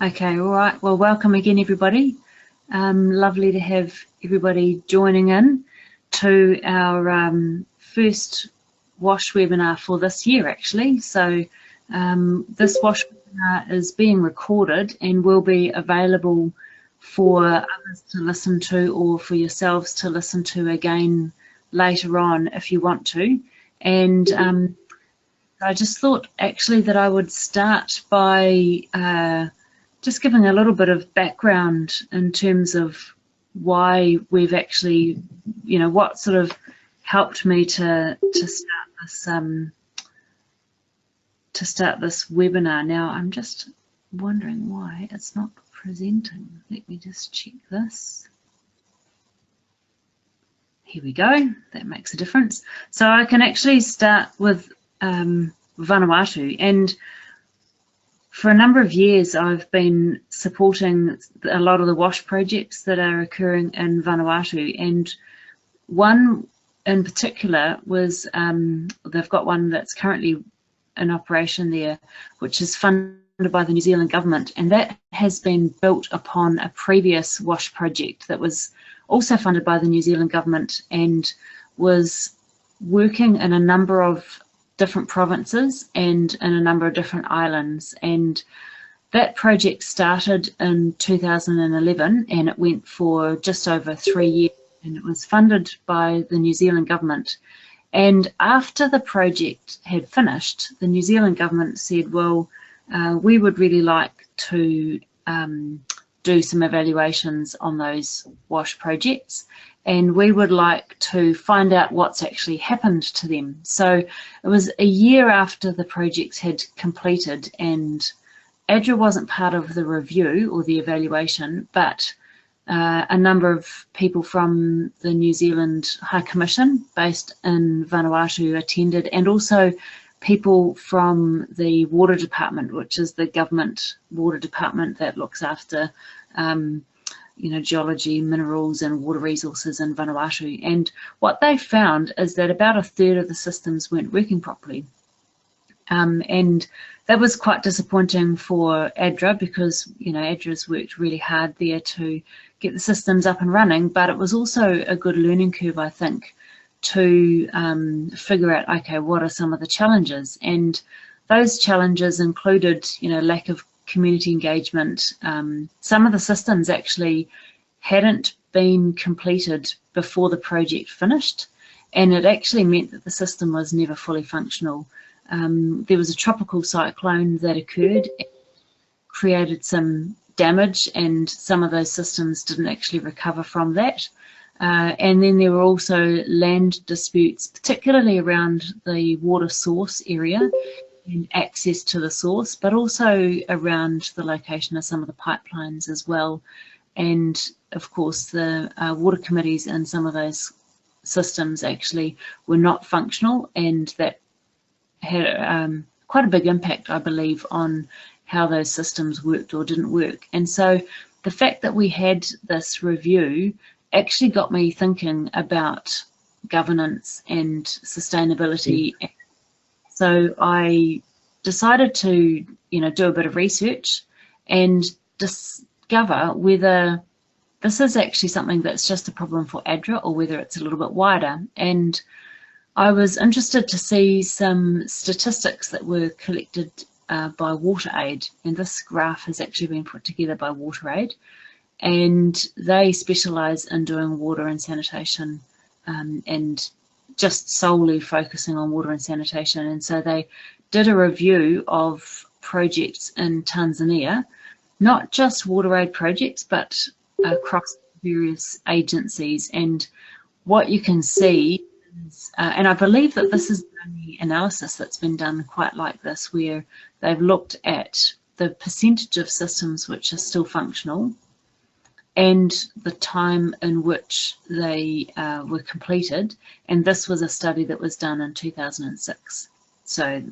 Okay, all right. Well, welcome again, everybody. Lovely to have everybody joining in to our first WASH webinar for this year, actually. So this WASH webinar is being recorded and will be available for others to listen to or for yourselves to listen to again later on if you want to. And I just thought actually that I would start by just giving a little bit of background in terms of why we've actually, what sort of helped me to start this webinar. Now I'm just wondering why it's not presenting. Let me just check this. Here we go. That makes a difference. So I can actually start with Vanuatu, and for a number of years I've been supporting a lot of the WASH projects that are occurring in Vanuatu, and one in particular was they've got one that's currently in operation there, which is funded by the New Zealand government, and that has been built upon a previous WASH project that was also funded by the New Zealand government and was working in a number of different provinces and in a number of different islands. And that project started in 2011 and it went for just over 3 years, and it was funded by the New Zealand government. And after the project had finished, the New Zealand government said, well, we would really like to do some evaluations on those WASH projects, and we would like to find out what's actually happened to them. So it was a year after the projects had completed, and ADRA wasn't part of the review or the evaluation, but a number of people from the New Zealand High Commission based in Vanuatu attended, and also people from the water department, which is the government water department that looks after geology, minerals and water resources in Vanuatu. And what they found is that about a third of the systems weren't working properly. And that was quite disappointing for ADRA because, ADRA's worked really hard there to get the systems up and running, but it was also a good learning curve, I think, to figure out, okay, what are some of the challenges? And those challenges included, lack of community engagement. Some of the systems actually hadn't been completed before the project finished, and it actually meant that the system was never fully functional. There was a tropical cyclone that occurred, created some damage, and some of those systems didn't actually recover from that. And then there were also land disputes, particularly around the water source area and access to the source, but also around the location of some of the pipelines as well. And of course, the water committees in some of those systems actually were not functional, and that had quite a big impact, I believe, on how those systems worked or didn't work. And so the fact that we had this review actually got me thinking about governance and sustainability. So I decided to, do a bit of research and discover whether this is actually something that's just a problem for ADRA or whether it's a little bit wider. And I was interested to see some statistics that were collected by WaterAid, and this graph has actually been put together by WaterAid, and they specialise in doing water and sanitation and just solely focusing on water and sanitation. And so they did a review of projects in Tanzania, not just WaterAid projects, but across various agencies. And what you can see is, and I believe that this is the only analysis that's been done quite like this, where they've looked at the percentage of systems which are still functional and the time in which they were completed. And this was a study that was done in 2006. So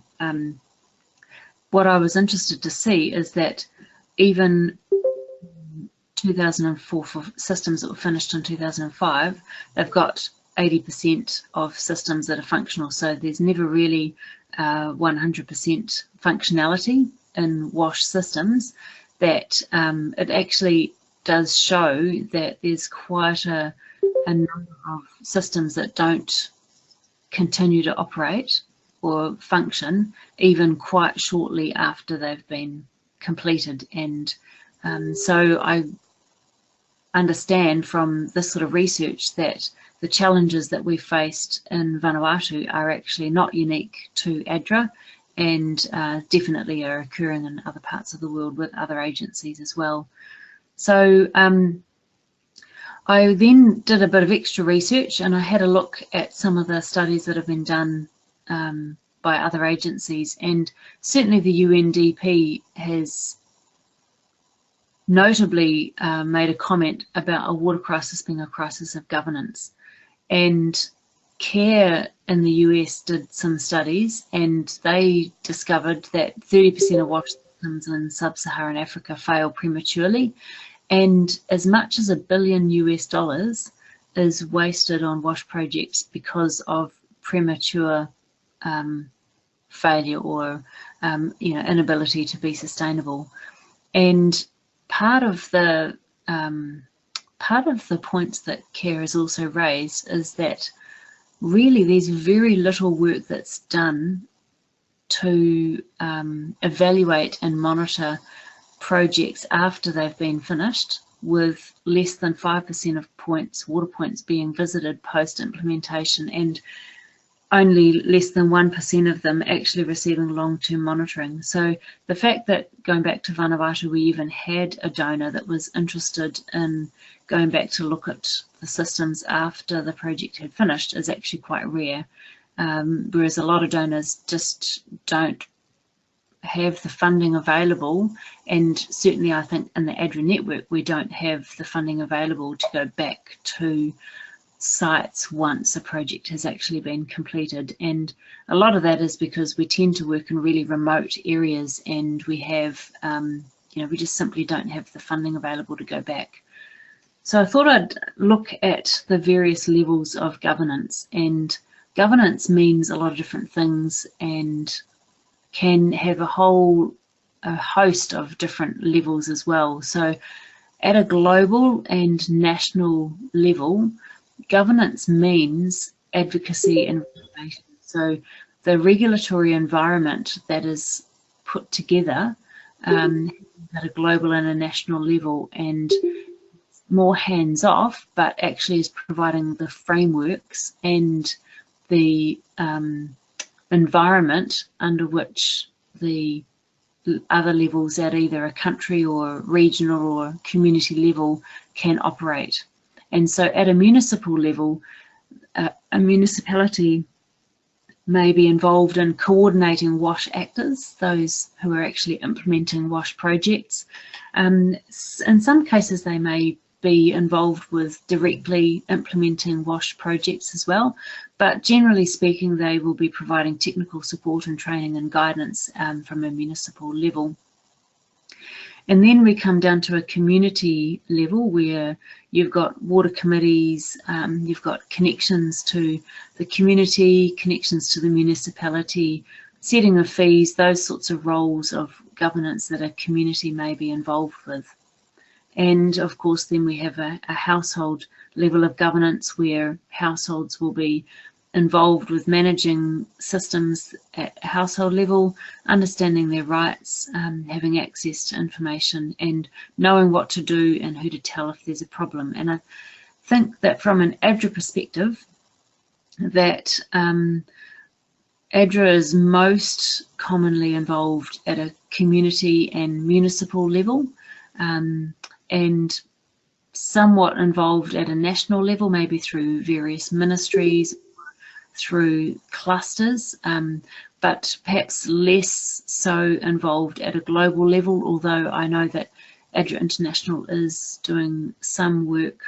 what I was interested to see is that even 2004 for systems that were finished in 2005, they've got 80% of systems that are functional. So there's never really 100% functionality in WASH systems. that it actually does show that there's quite a number of systems that don't continue to operate or function even quite shortly after they've been completed. And so I understand from this sort of research that the challenges that we faced in Vanuatu are actually not unique to ADRA, and definitely are occurring in other parts of the world with other agencies as well. So I then did a bit of extra research, and I had a look at some of the studies that have been done by other agencies, and certainly the UNDP has notably made a comment about a water crisis being a crisis of governance. And CARE in the US did some studies, and they discovered that 30% of water systems in sub-Saharan Africa fail prematurely, and as much as $1 billion US is wasted on WASH projects because of premature failure or inability to be sustainable. And part of the points that CARE has also raised is that really there's very little work that's done to evaluate and monitor projects after they've been finished, with less than 5% of water points being visited post-implementation, and only less than 1% of them actually receiving long-term monitoring. So the fact that, going back to Vanuatu, we even had a donor that was interested in going back to look at the systems after the project had finished is actually quite rare, whereas a lot of donors just don't have the funding available, and certainly I think in the ADRA network we don't have the funding available to go back to sites once a project has actually been completed. And a lot of that is because we tend to work in really remote areas, and we have we just simply don't have the funding available to go back. So I thought I'd look at the various levels of governance, and governance means a lot of different things and can have a host of different levels as well. So at a global and national level, governance means advocacy and regulation. So the regulatory environment that is put together at a global and a national level, and more hands-off, but actually is providing the frameworks and the environment under which the other levels at either a country or regional or community level can operate. And so at a municipal level, a municipality may be involved in coordinating WASH actors, those who are actually implementing WASH projects. In some cases, they may be involved with directly implementing WASH projects as well, but generally speaking, they will be providing technical support and training and guidance from a municipal level. And then we come down to a community level where you've got water committees, you've got connections to the community, connections to the municipality, setting of fees, those sorts of roles of governance that a community may be involved with. And of course, then we have a household level of governance where households will be involved with managing systems at a household level, understanding their rights, having access to information, and knowing what to do and who to tell if there's a problem. And I think that from an ADRA perspective, that ADRA is most commonly involved at a community and municipal level, and somewhat involved at a national level, maybe through various ministries, through clusters, but perhaps less so involved at a global level, although I know that ADRA International is doing some work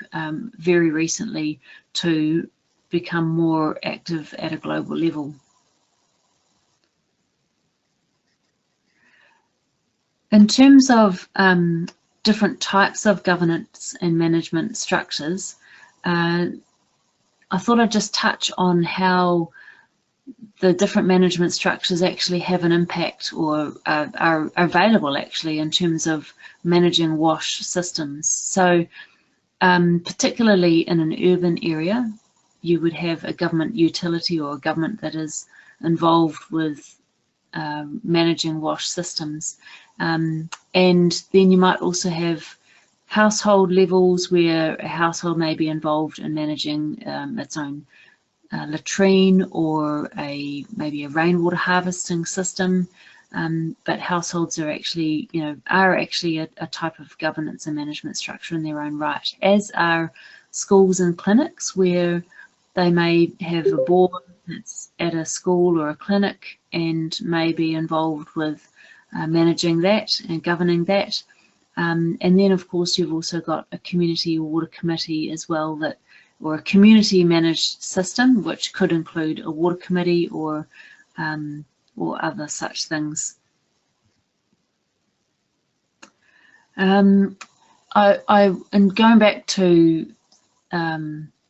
very recently to become more active at a global level. In terms of different types of governance and management structures, I thought I'd just touch on how the different management structures actually have an impact, or are available actually, in terms of managing wash systems. So particularly in an urban area, you would have a government utility or a government that is involved with managing wash systems. And then you might also have household levels where a household may be involved in managing its own latrine, or maybe a rainwater harvesting system. But households are actually, a type of governance and management structure in their own right, as are schools and clinics, where they may have a board that's at a school or a clinic and may be involved with managing that and governing that. And then, of course, you've also got a community water committee as well, or a community managed system, which could include a water committee or other such things. And going back to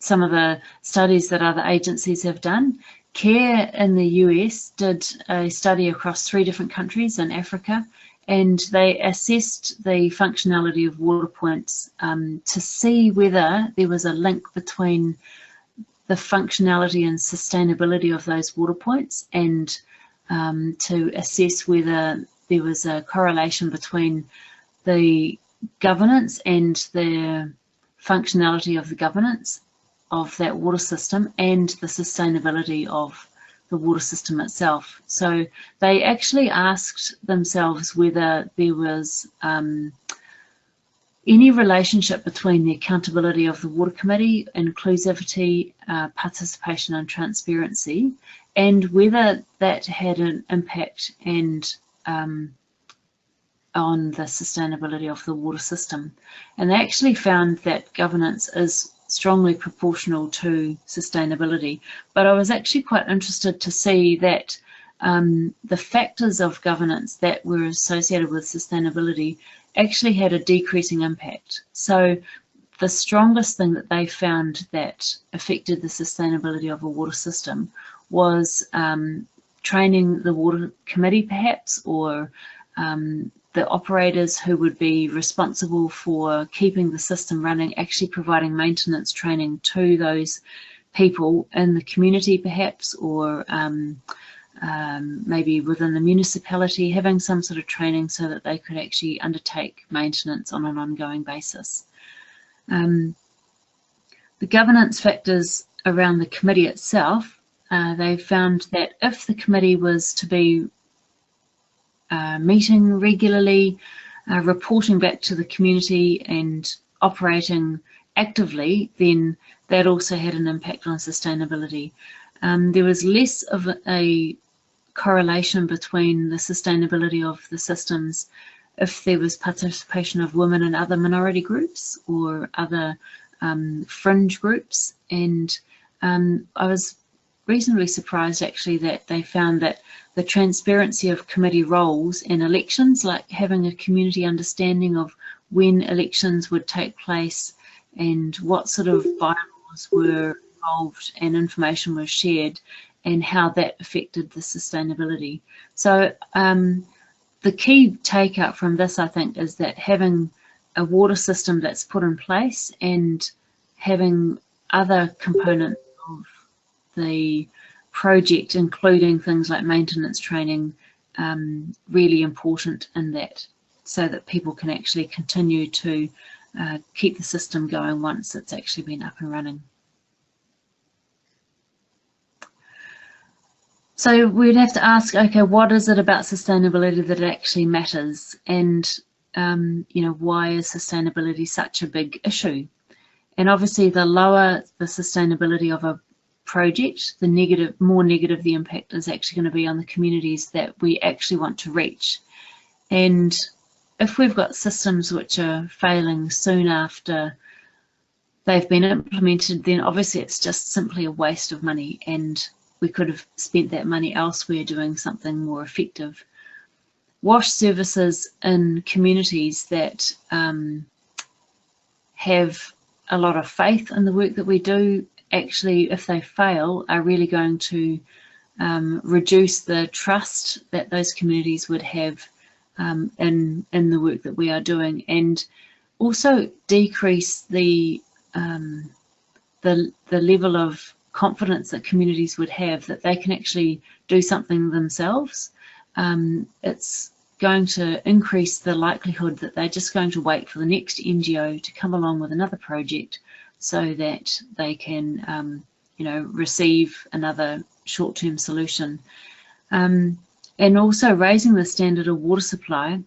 some of the studies that other agencies have done, CARE in the US did a study across 3 different countries in Africa, and they assessed the functionality of water points to see whether there was a link between the functionality and sustainability of those water points, and to assess whether there was a correlation between the governance and the functionality of the governance of that water system and the sustainability of the water system itself. So they actually asked themselves whether there was any relationship between the accountability of the water committee, inclusivity, participation and transparency, and whether that had an impact and on the sustainability of the water system. And they actually found that governance is strongly proportional to sustainability. But I was actually quite interested to see that the factors of governance that were associated with sustainability actually had a decreasing impact. So the strongest thing that they found that affected the sustainability of a water system was training the water committee, perhaps, or the operators who would be responsible for keeping the system running, actually providing maintenance training to those people in the community, perhaps, or maybe within the municipality, having some sort of training so that they could actually undertake maintenance on an ongoing basis. The governance factors around the committee itself, they found that if the committee was to be meeting regularly, reporting back to the community and operating actively, then that also had an impact on sustainability. There was less of a correlation between the sustainability of the systems if there was participation of women and other minority groups or other fringe groups. And I was reasonably surprised actually that they found that the transparency of committee roles in elections, like having a community understanding of when elections would take place and what sort of bylaws were involved and information was shared, and how that affected the sustainability. So the key takeout from this, I think, is that having a water system that's put in place and having other components of the project, including things like maintenance training, really important in that, so that people can actually continue to keep the system going once it's actually been up and running. So we'd have to ask, okay, what is it about sustainability that actually matters? And, why is sustainability such a big issue? And obviously the lower the sustainability of a project, the more negative the impact is actually going to be on the communities that we actually want to reach. And if we've got systems which are failing soon after they've been implemented, then obviously it's just simply a waste of money, and we could have spent that money elsewhere doing something more effective. Wash services in communities that have a lot of faith in the work that we do, actually, if they fail, are really going to reduce the trust that those communities would have in the work that we are doing, and also decrease the level of confidence that communities would have that they can actually do something themselves. It's going to increase the likelihood that they're just going to wait for the next NGO to come along with another project so that they can, receive another short-term solution. And also raising the standard of water supply,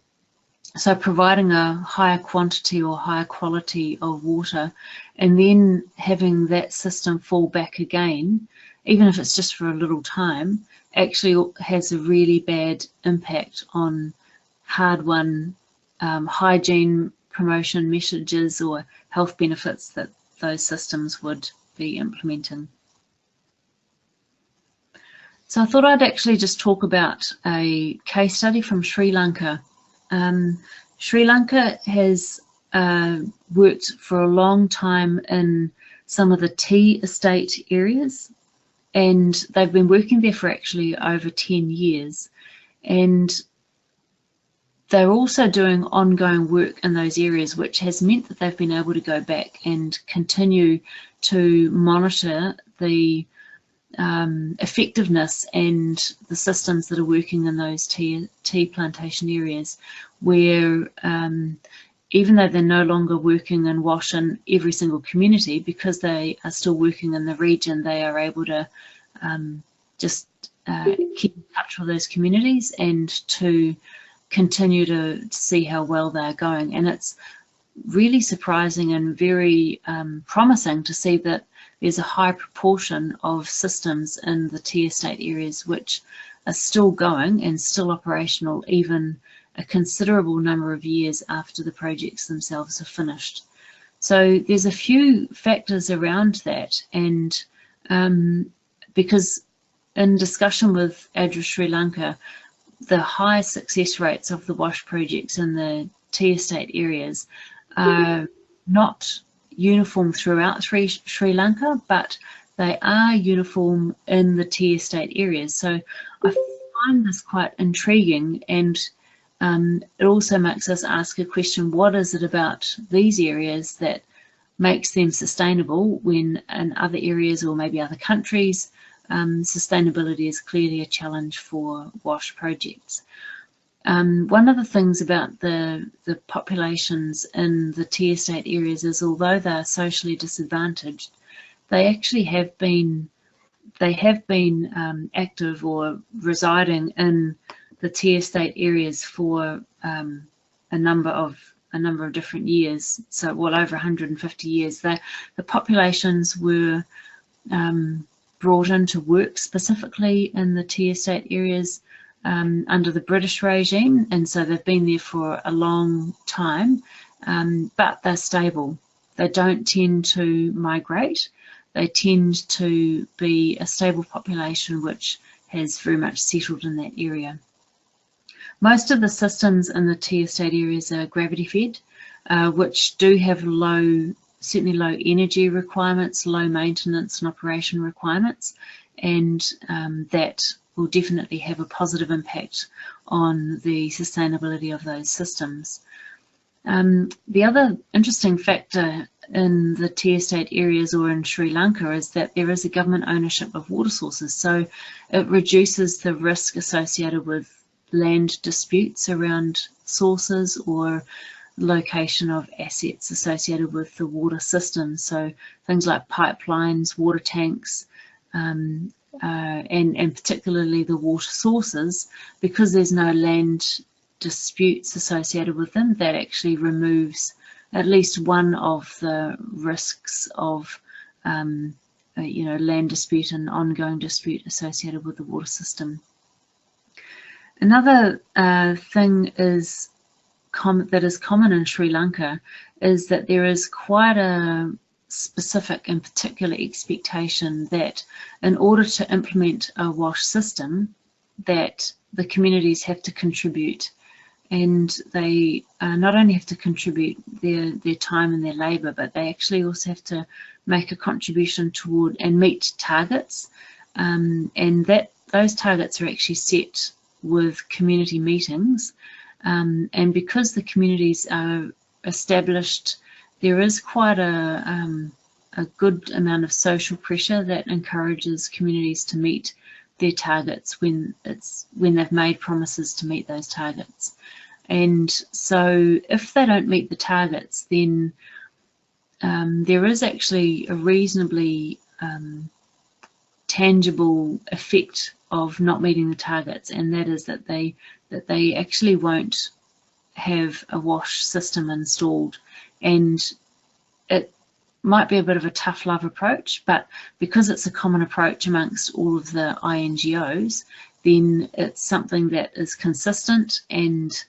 so providing a higher quantity or higher quality of water, and then having that system fall back again, even if it's just for a little time, actually has a really bad impact on hard-won hygiene promotion messages or health benefits that those systems would be implementing. So I thought I'd actually just talk about a case study from Sri Lanka. Sri Lanka has worked for a long time in some of the tea estate areas, and they've been working there for actually over 10 years. And they're also doing ongoing work in those areas, which has meant that they've been able to go back and continue to monitor the effectiveness and the systems that are working in those tea plantation areas, where even though they're no longer working in WASH in every single community, because they are still working in the region, they are able to just keep in touch with those communities and to continue to see how well they're going. And it's really surprising and very promising to see that there's a high proportion of systems in the tea estate areas which are still going and still operational, even a considerable number of years after the projects themselves are finished. So there's a few factors around that, and because in discussion with ADRA Sri Lanka, the high success rates of the WASH projects in the tea estate areas are not uniform throughout Sri Lanka, but they are uniform in the tea estate areas. So I find this quite intriguing, and it also makes us ask a question: what is it about these areas that makes them sustainable when in other areas or maybe other countries sustainability is clearly a challenge for WASH projects? One of the things about the populations in the tea estate areas is, although they're socially disadvantaged, they actually have been active or residing in the tea estate areas for a number of different years. So well over 150 years. The populations were brought in to work specifically in the tea estate areas under the British regime, and so they've been there for a long time, but they're stable. They don't tend to migrate. They tend to be a stable population which has very much settled in that area. Most of the systems in the tea estate areas are gravity fed, which do have certainly low energy requirements, low maintenance and operation requirements, and that will definitely have a positive impact on the sustainability of those systems. The other interesting factor in the tea estate areas or in Sri Lanka is that there is a government ownership of water sources, so it reduces the risk associated with land disputes around sources or location of assets associated with the water system. So things like pipelines, water tanks, and particularly the water sources, because there's no land disputes associated with them, that actually removes at least one of the risks of land dispute and ongoing dispute associated with the water system. Another thing that is common in Sri Lanka is that there is quite a specific and particular expectation that in order to implement a WASH system, that the communities have to contribute, and they not only have to contribute their time and their labour, but they actually also have to make a contribution toward and meet targets, and that those targets are actually set with community meetings, and because the communities are established, there is quite a good amount of social pressure that encourages communities to meet their targets when they've made promises to meet those targets. And so if they don't meet the targets, then there is actually a reasonably tangible effect of not meeting the targets, and that is that they actually won't have a wash system installed. And it might be a bit of a tough love approach, but because it's a common approach amongst all of the INGOs, then it's something that is consistent, and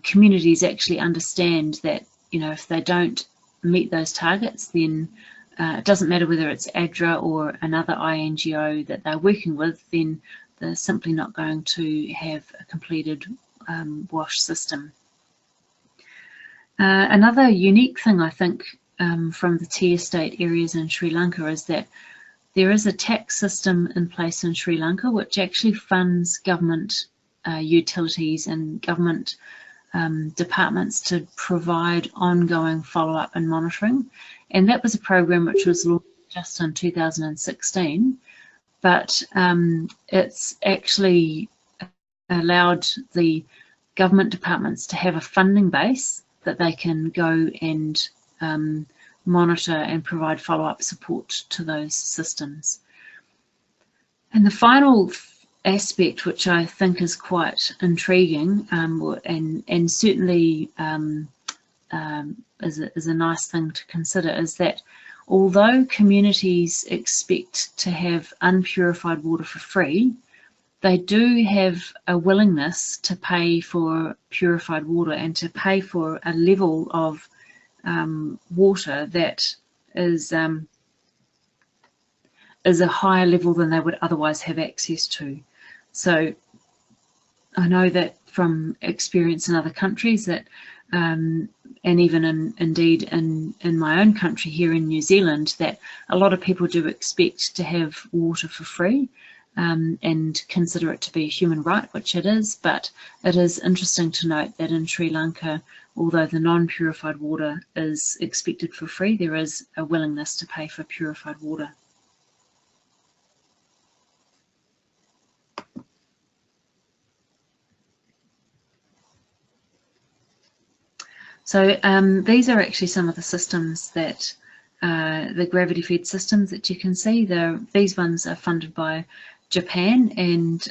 communities actually understand that, you know, if they don't meet those targets, then it doesn't matter whether it's ADRA or another INGO that they're working with, then they're simply not going to have a completed wash system. Another unique thing, I think, from the tea estate areas in Sri Lanka is that there is a tax system in place in Sri Lanka which actually funds government utilities and government departments to provide ongoing follow-up and monitoring. And that was a program which was launched just in 2016, but it's actually allowed the government departments to have a funding base that they can go and monitor and provide follow-up support to those systems. And the final aspect, which I think is quite intriguing and certainly is a nice thing to consider, is that although communities expect to have unpurified water for free, they do have a willingness to pay for purified water and to pay for a level of water that is a higher level than they would otherwise have access to. So I know that from experience in other countries that, and even indeed in my own country here in New Zealand, that a lot of people do expect to have water for free and consider it to be a human right, which it is. But it is interesting to note that in Sri Lanka, although the non-purified water is expected for free, there is a willingness to pay for purified water. So these are actually some of the systems that, the gravity-fed systems that you can see. These ones are funded by Japan and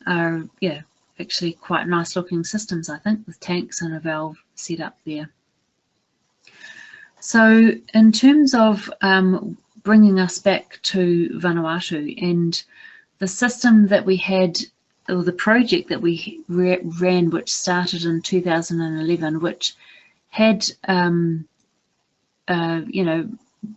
are, yeah, actually quite nice looking systems, I think, with tanks and a valve set up there. So in terms of bringing us back to Vanuatu and the system that we had, or the project that we ran, which started in 2011, which had, you know,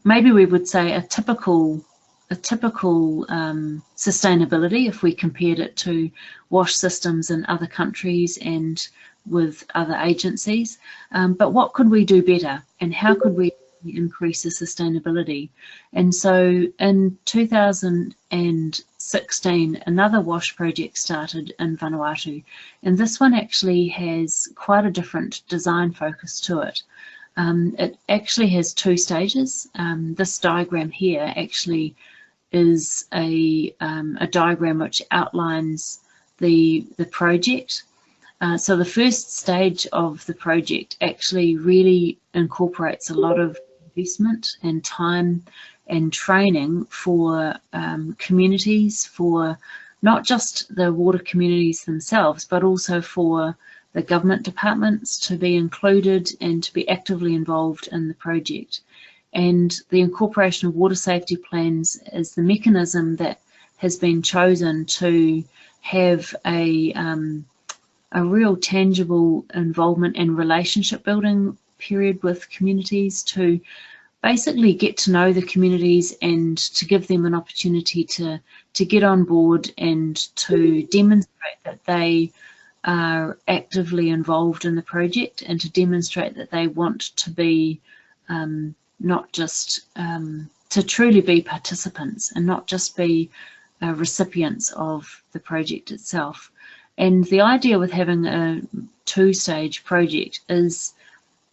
maybe we would say a typical sustainability if we compared it to wash systems in other countries and with other agencies. But what could we do better, and how could we increase the sustainability? And so in 2016, another wash project started in Vanuatu, and this one actually has quite a different design focus to it. It actually has two stages. This diagram here actually is a diagram which outlines the project. So the first stage of the project actually really incorporates a lot of investment and time and training for communities, for not just the water communities themselves, but also for the government departments to be included and to be actively involved in the project. And the incorporation of water safety plans is the mechanism that has been chosen to have a real tangible involvement and relationship building period with communities, to basically get to know the communities and to give them an opportunity to get on board and to demonstrate that they are actively involved in the project, and to demonstrate that they want to be not just to truly be participants and not just be recipients of the project itself. And the idea with having a two-stage project is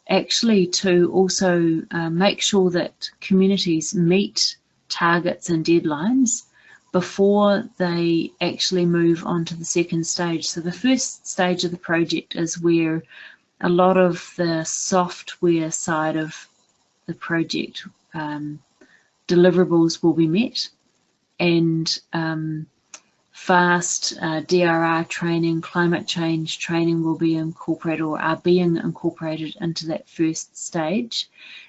actually to also make sure that communities meet targets and deadlines before they actually move on to the second stage. So the first stage of the project is where a lot of the software side of the project deliverables will be met, and fast DRR training, climate change training will be incorporated or are being incorporated into that first stage.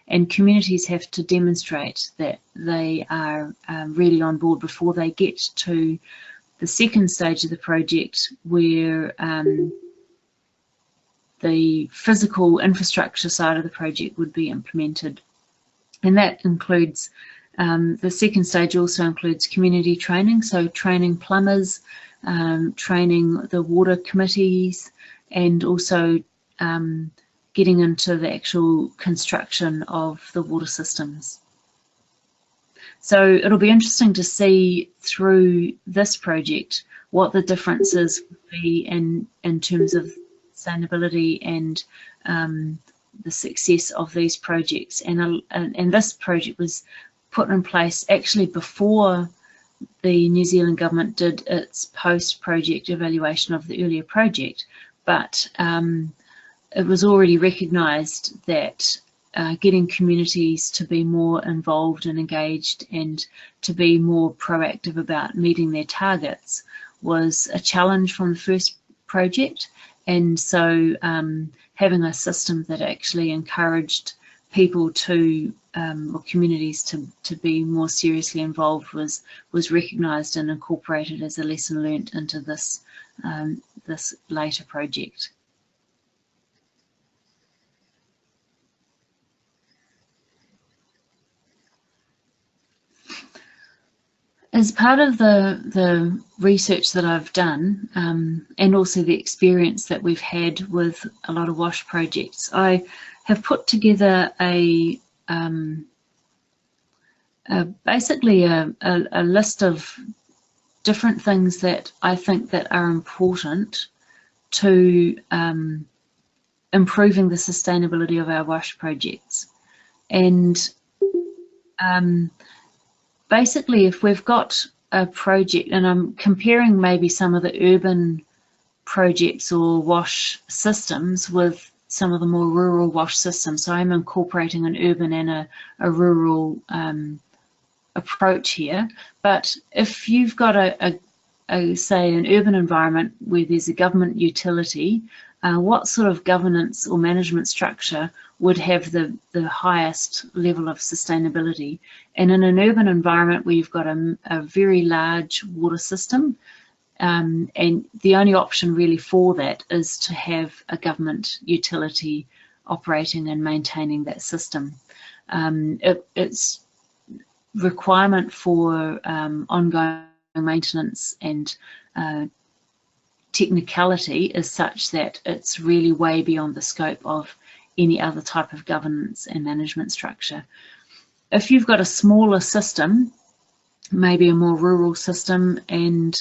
And communities have to demonstrate that they are really on board before they get to the second stage of the project, where the physical infrastructure side of the project would be implemented. And that includes, the second stage also includes community training, so training plumbers, training the water committees, and also getting into the actual construction of the water systems. So it'll be interesting to see through this project what the differences will be in terms of sustainability and the success of these projects. And this project was put in place actually before the New Zealand government did its post-project evaluation of the earlier project, but it was already recognised that getting communities to be more involved and engaged and to be more proactive about meeting their targets was a challenge from the first project. And so having a system that actually encouraged people to, or communities to be more seriously involved was recognised and incorporated as a lesson learnt into this, this later project. As part of the research that I've done, and also the experience that we've had with a lot of WASH projects, I have put together basically a list of different things that I think that are important to improving the sustainability of our WASH projects. And basically, if we've got a project, and I'm comparing maybe some of the urban projects or WASH systems with some of the more rural WASH systems. So I'm incorporating an urban and a rural approach here. But if you've got say an urban environment where there's a government utility, what sort of governance or management structure would have the highest level of sustainability? And in an urban environment where you've got a very large water system, and the only option really for that is to have a government utility operating and maintaining that system. Its requirement for ongoing maintenance and technicality is such that it's really way beyond the scope of any other type of governance and management structure. If you've got a smaller system, maybe a more rural system, and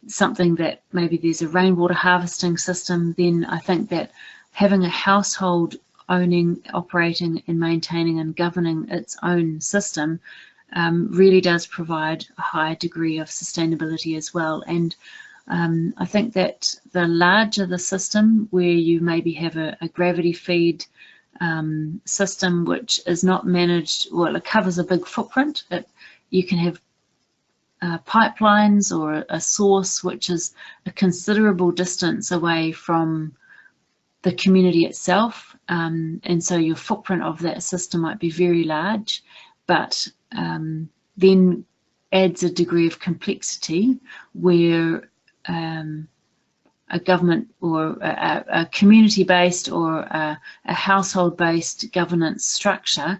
something that maybe there's a rainwater harvesting system, then I think that having a household owning, operating and maintaining and governing its own system really does provide a high degree of sustainability as well. And I think that the larger the system, where you maybe have a gravity feed system which is not managed, well, it covers a big footprint. You can have pipelines or a source which is a considerable distance away from the community itself, and so your footprint of that system might be very large, but then adds a degree of complexity where a government or a community-based or a household-based governance structure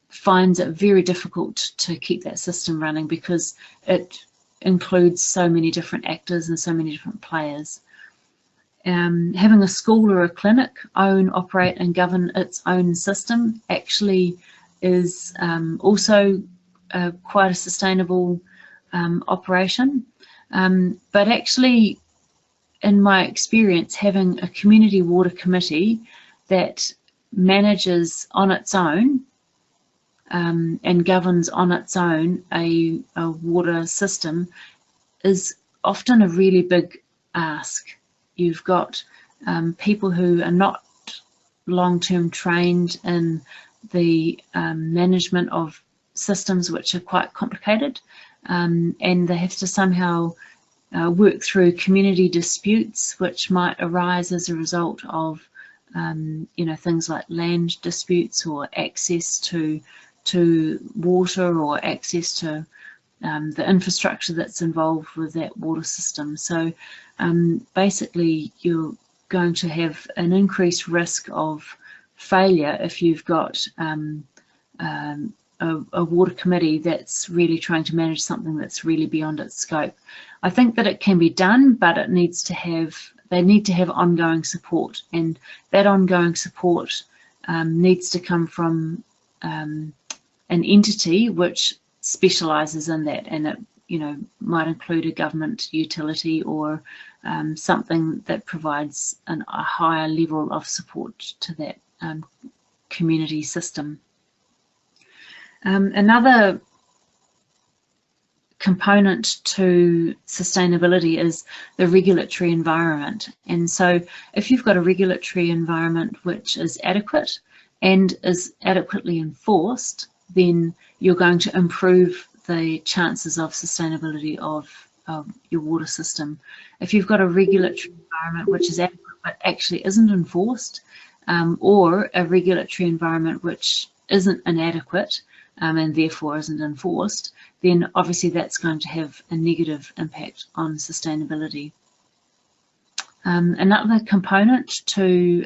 finds it very difficult to keep that system running because it includes so many different actors and so many different players. Having a school or a clinic own, operate and govern its own system actually is also quite a sustainable operation. But actually, in my experience, having a community water committee that manages on its own and governs on its own a water system is often a really big ask. You've got people who are not long-term trained in the management of systems which are quite complicated, and they have to somehow work through community disputes which might arise as a result of things like land disputes or access to water or access to the infrastructure that's involved with that water system. So basically you're going to have an increased risk of failure if you've got a water committee that's really trying to manage something that's really beyond its scope. I think that it can be done, but they need to have ongoing support, and that ongoing support needs to come from an entity which specialises in that, and it might include a government utility or something that provides a higher level of support to that community system. Another component to sustainability is the regulatory environment. And so if you've got a regulatory environment which is adequate and is adequately enforced, then you're going to improve the chances of sustainability of your water system. If you've got a regulatory environment which is adequate but actually isn't enforced, or a regulatory environment which isn't inadequate and therefore isn't enforced, then obviously that's going to have a negative impact on sustainability. Another component to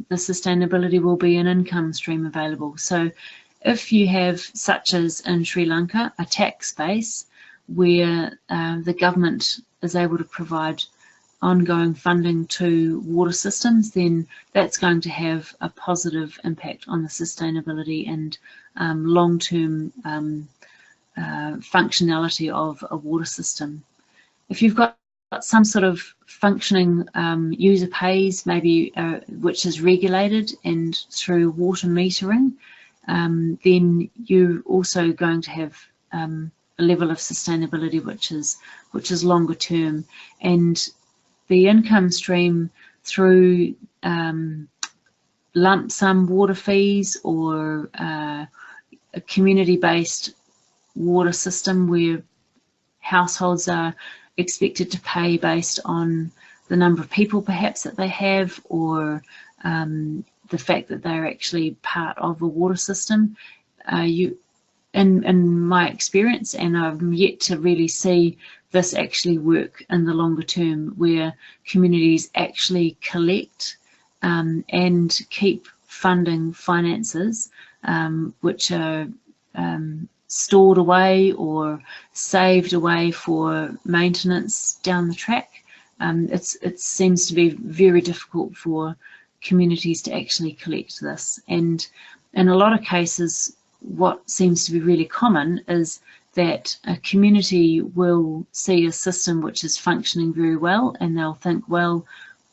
the sustainability will be an income stream available. So if you have, such as in Sri Lanka, a tax base where the government is able to provide ongoing funding to water systems, then that's going to have a positive impact on the sustainability and long-term functionality of a water system. If you've got some sort of functioning user pays, maybe which is regulated and through water metering, then you're also going to have a level of sustainability which is longer term, and the income stream through lump sum water fees or a community-based water system where households are expected to pay based on the number of people perhaps that they have, or the fact that they're actually part of a water system. In my experience, and I've yet to really see this actually work in the longer term, where communities actually collect and keep funding finances which are stored away or saved away for maintenance down the track. It seems to be very difficult for communities to actually collect this, and in a lot of cases what seems to be really common is that a community will see a system which is functioning very well, and they'll think, well,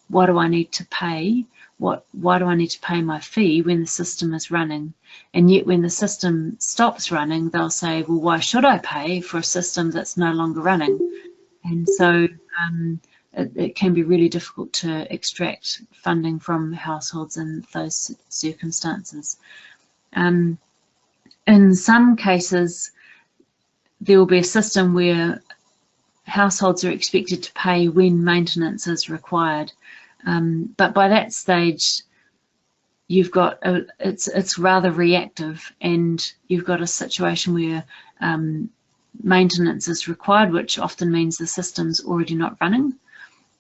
why do I need to pay? Why do I need to pay my fee when the system is running? And yet when the system stops running, they'll say, well, why should I pay for a system that's no longer running? And so it can be really difficult to extract funding from households in those circumstances. In some cases, there will be a system where households are expected to pay when maintenance is required. But by that stage, you've got it's rather reactive, and you've got a situation where maintenance is required, which often means the system's already not running,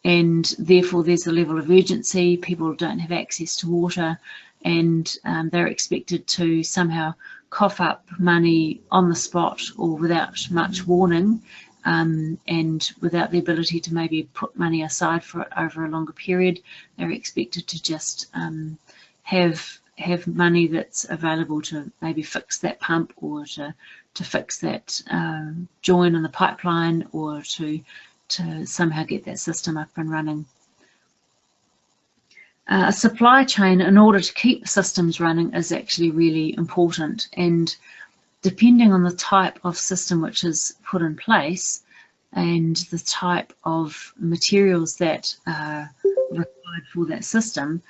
and therefore there's a level of urgency. People don't have access to water, and they're expected to somehow cough up money on the spot or without much warning, and without the ability to maybe put money aside for it over a longer period. They're expected to just have have money that's available to maybe fix that pump, or to fix that join in the pipeline, or to somehow get that system up and running. A supply chain, in order to keep systems running, is actually really important, and depending on the type of system which is put in place and the type of materials that are required for that system,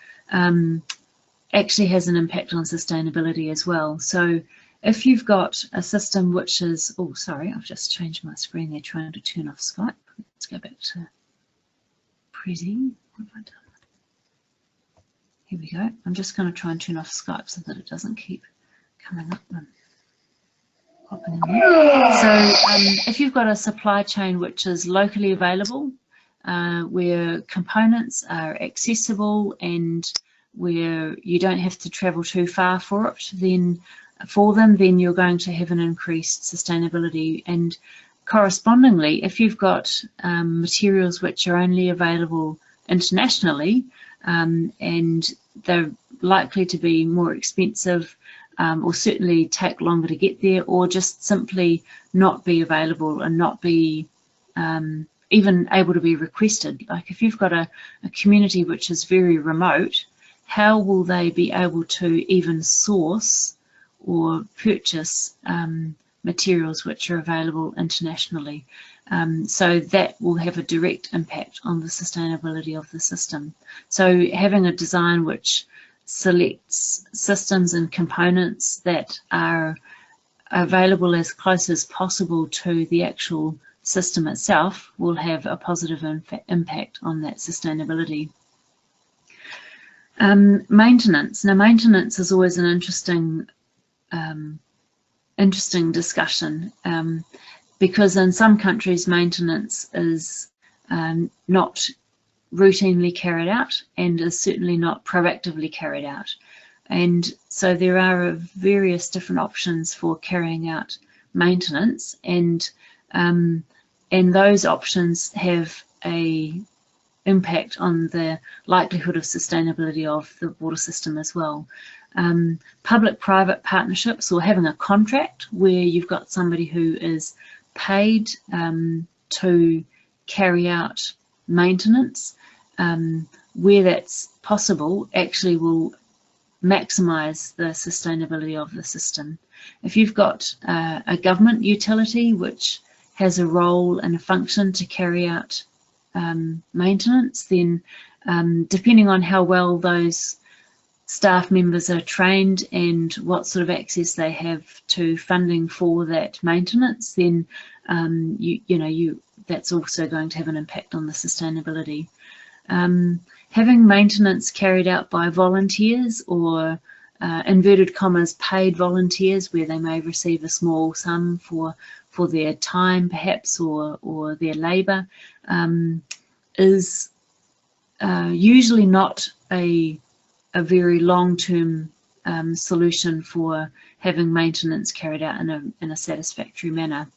actually has an impact on sustainability as well. So if you've got a system which is, oh sorry, I've just changed my screen there trying to turn off Skype. Let's go back to Prezi. What have I done? Here we go. I'm just going to try and turn off Skype so that it doesn't keep coming up and popping in there. So if you've got a supply chain which is locally available, where components are accessible and where you don't have to travel too far for it, then you're going to have an increased sustainability. And correspondingly, if you've got materials which are only available internationally, and they're likely to be more expensive, or certainly take longer to get there, or just simply not be available and not be even able to be requested. Like if you've got a community which is very remote, how will they be able to even source or purchase materials which are available internationally? So that will have a direct impact on the sustainability of the system. So having a design which selects systems and components that are available as close as possible to the actual system itself will have a positive impact on that sustainability. Maintenance. Now, maintenance is always an interesting discussion, because in some countries maintenance is not routinely carried out and is certainly not proactively carried out. And so there are various different options for carrying out maintenance, and those options have a impact on the likelihood of sustainability of the water system as well. Public-private partnerships, or having a contract where you've got somebody who is paid to carry out maintenance, where that's possible, actually will maximize the sustainability of the system. If you've got a government utility which has a role and a function to carry out maintenance, then depending on how well those staff members are trained and what sort of access they have to funding for that maintenance, then that's also going to have an impact on the sustainability. Having maintenance carried out by volunteers, or inverted commas paid volunteers, where they may receive a small sum for their time perhaps, or their labour, is usually not a very long-term solution for having maintenance carried out in a satisfactory manner.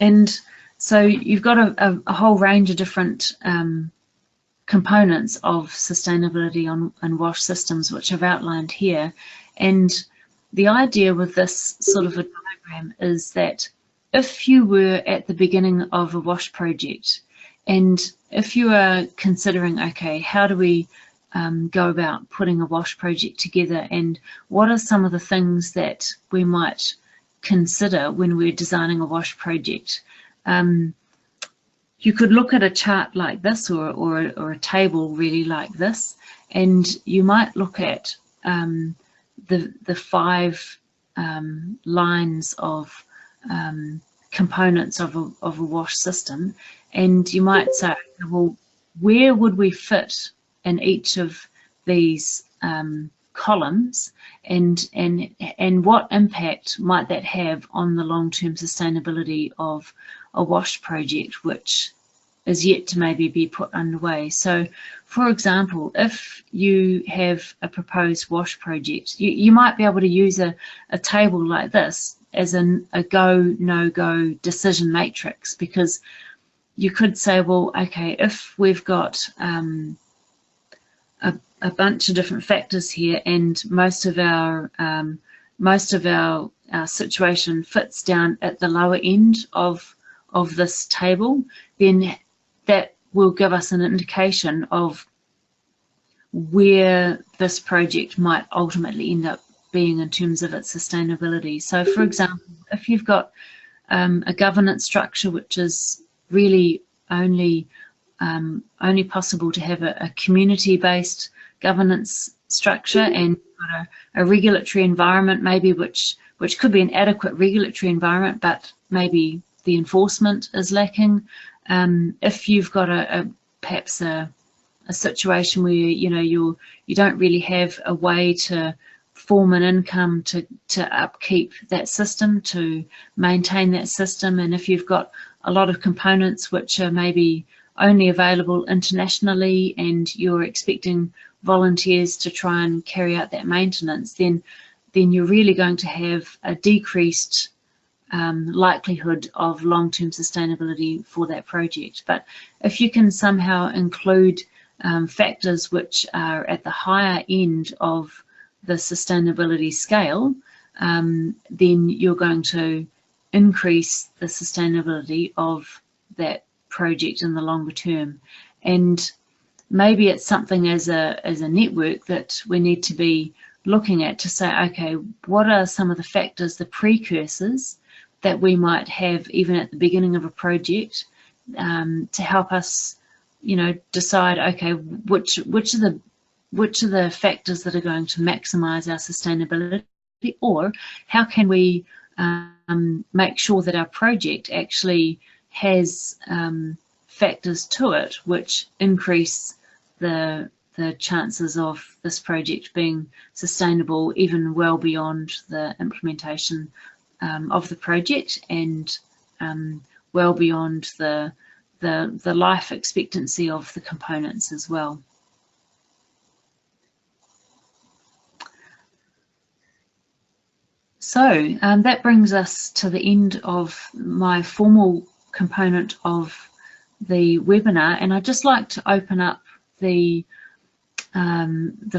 And so you've got a whole range of different components of sustainability on WASH systems, which I've outlined here. And the idea with this sort of a diagram is that if you were at the beginning of a WASH project, and if you are considering, okay, how do we go about putting a WASH project together, and what are some of the things that we might consider when we're designing a WASH project, you could look at a chart like this, or a table really like this, and you might look at the 5 lines of components of a WASH system, and you might say, well, where would we fit in each of these columns, and what impact might that have on the long-term sustainability of a WASH project which is yet to maybe be put underway. So, for example, if you have a proposed WASH project, you might be able to use a table like this as a go, no-go decision matrix, because you could say, well, okay, if we've got a bunch of different factors here, and most of our situation fits down at the lower end of this table, then that will give us an indication of where this project might ultimately end up being in terms of its sustainability. So, for example, if you've got a governance structure which is really only possible to have a community-based governance structure, and got a regulatory environment maybe which could be an adequate regulatory environment, but maybe the enforcement is lacking. If you've got perhaps a situation where you don't really have a way to form an income to upkeep that system, to maintain that system, and if you've got a lot of components which are maybe only available internationally and you're expecting volunteers to try and carry out that maintenance, then you're really going to have a decreased likelihood of long-term sustainability for that project. But if you can somehow include factors which are at the higher end of the sustainability scale, then you're going to increase the sustainability of that project in the longer term. And maybe it's something as a network that we need to be looking at to say, okay, what are some of the factors, the precursors that we might have even at the beginning of a project, to help us, decide, okay, which are the factors that are going to maximize our sustainability, or how can we make sure that our project actually has factors to it which increase the chances of this project being sustainable even well beyond the implementation of the project, and well beyond the life expectancy of the components as well. So that brings us to the end of my formal component of the webinar, and I'd just like to open up the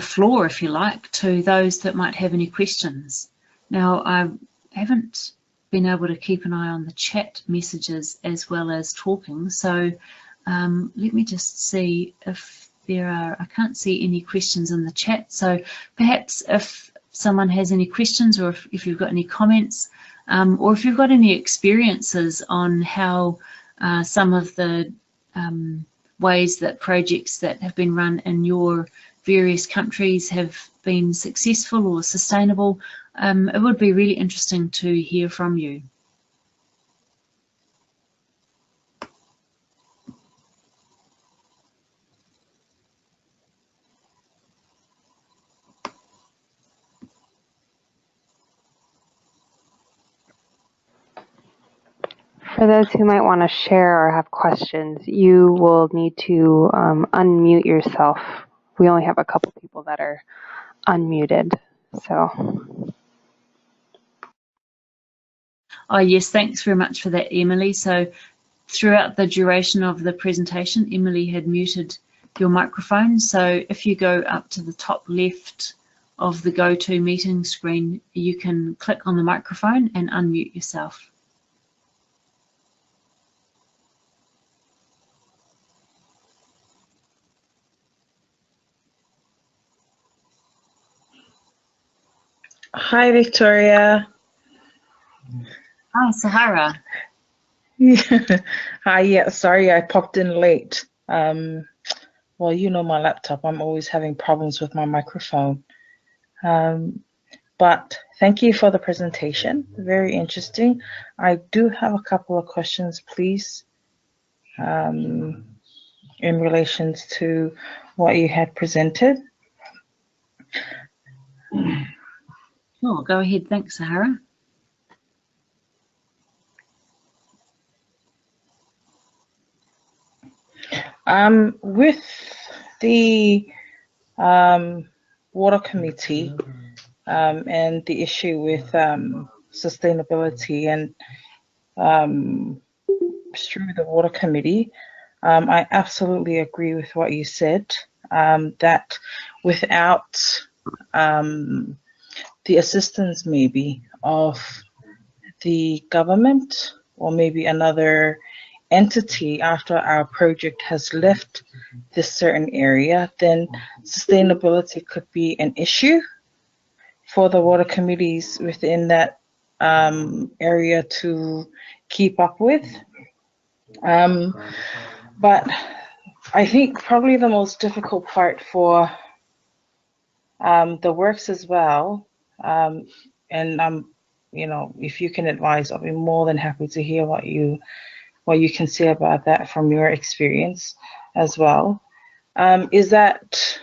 floor, if you like, to those that might have any questions. Now, I haven't been able to keep an eye on the chat messages as well as talking, so let me just see if there are. I can't see any questions in the chat, so perhaps if someone has any questions, or if you've got any comments, or if you've got any experiences on how some of the ways that projects that have been run in your various countries have been successful or sustainable, it would be really interesting to hear from you. For those who might want to share or have questions, you will need to unmute yourself. We only have a couple people that are unmuted, so. Oh yes, thanks very much for that, Emily. So throughout the duration of the presentation, Emily had muted your microphone. So if you go up to the top left of the GoToMeeting screen, you can click on the microphone and unmute yourself. Hi, Victoria. Hi, Sahara. Hi, yeah, sorry I popped in late. Well, you know my laptop, I'm always having problems with my microphone. But thank you for the presentation, very interesting. I do have a couple of questions, please, in relation to what you had presented. Sure, go ahead. Thanks, Sahara. With the Water Committee and the issue with sustainability and through the Water Committee, I absolutely agree with what you said. that without the assistance maybe of the government or maybe another entity after our project has left this certain area, then sustainability could be an issue for the water committees within that area to keep up with. But I think probably the most difficult part for the works as well, and you know, if you can advise, I'll be more than happy to hear what you can say about that from your experience as well, is that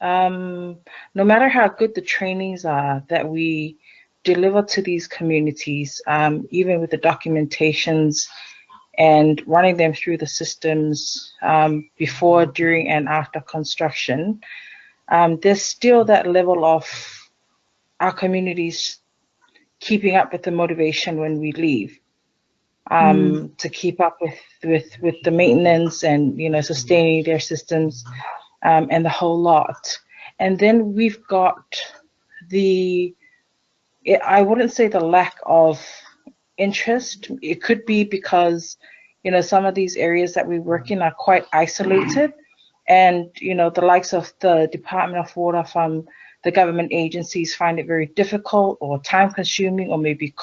no matter how good the trainings are that we deliver to these communities, even with the documentations and running them through the systems before, during, and after construction, there's still that level of our communities keeping up with the motivation when we leave, to keep up with the maintenance and, you know, sustaining their systems, and the whole lot. And then we've got I wouldn't say the lack of interest. It could be because, you know, some of these areas that we work in are quite isolated, and, you know, the likes of the Department of Water from the government agencies find it very difficult or time consuming or maybe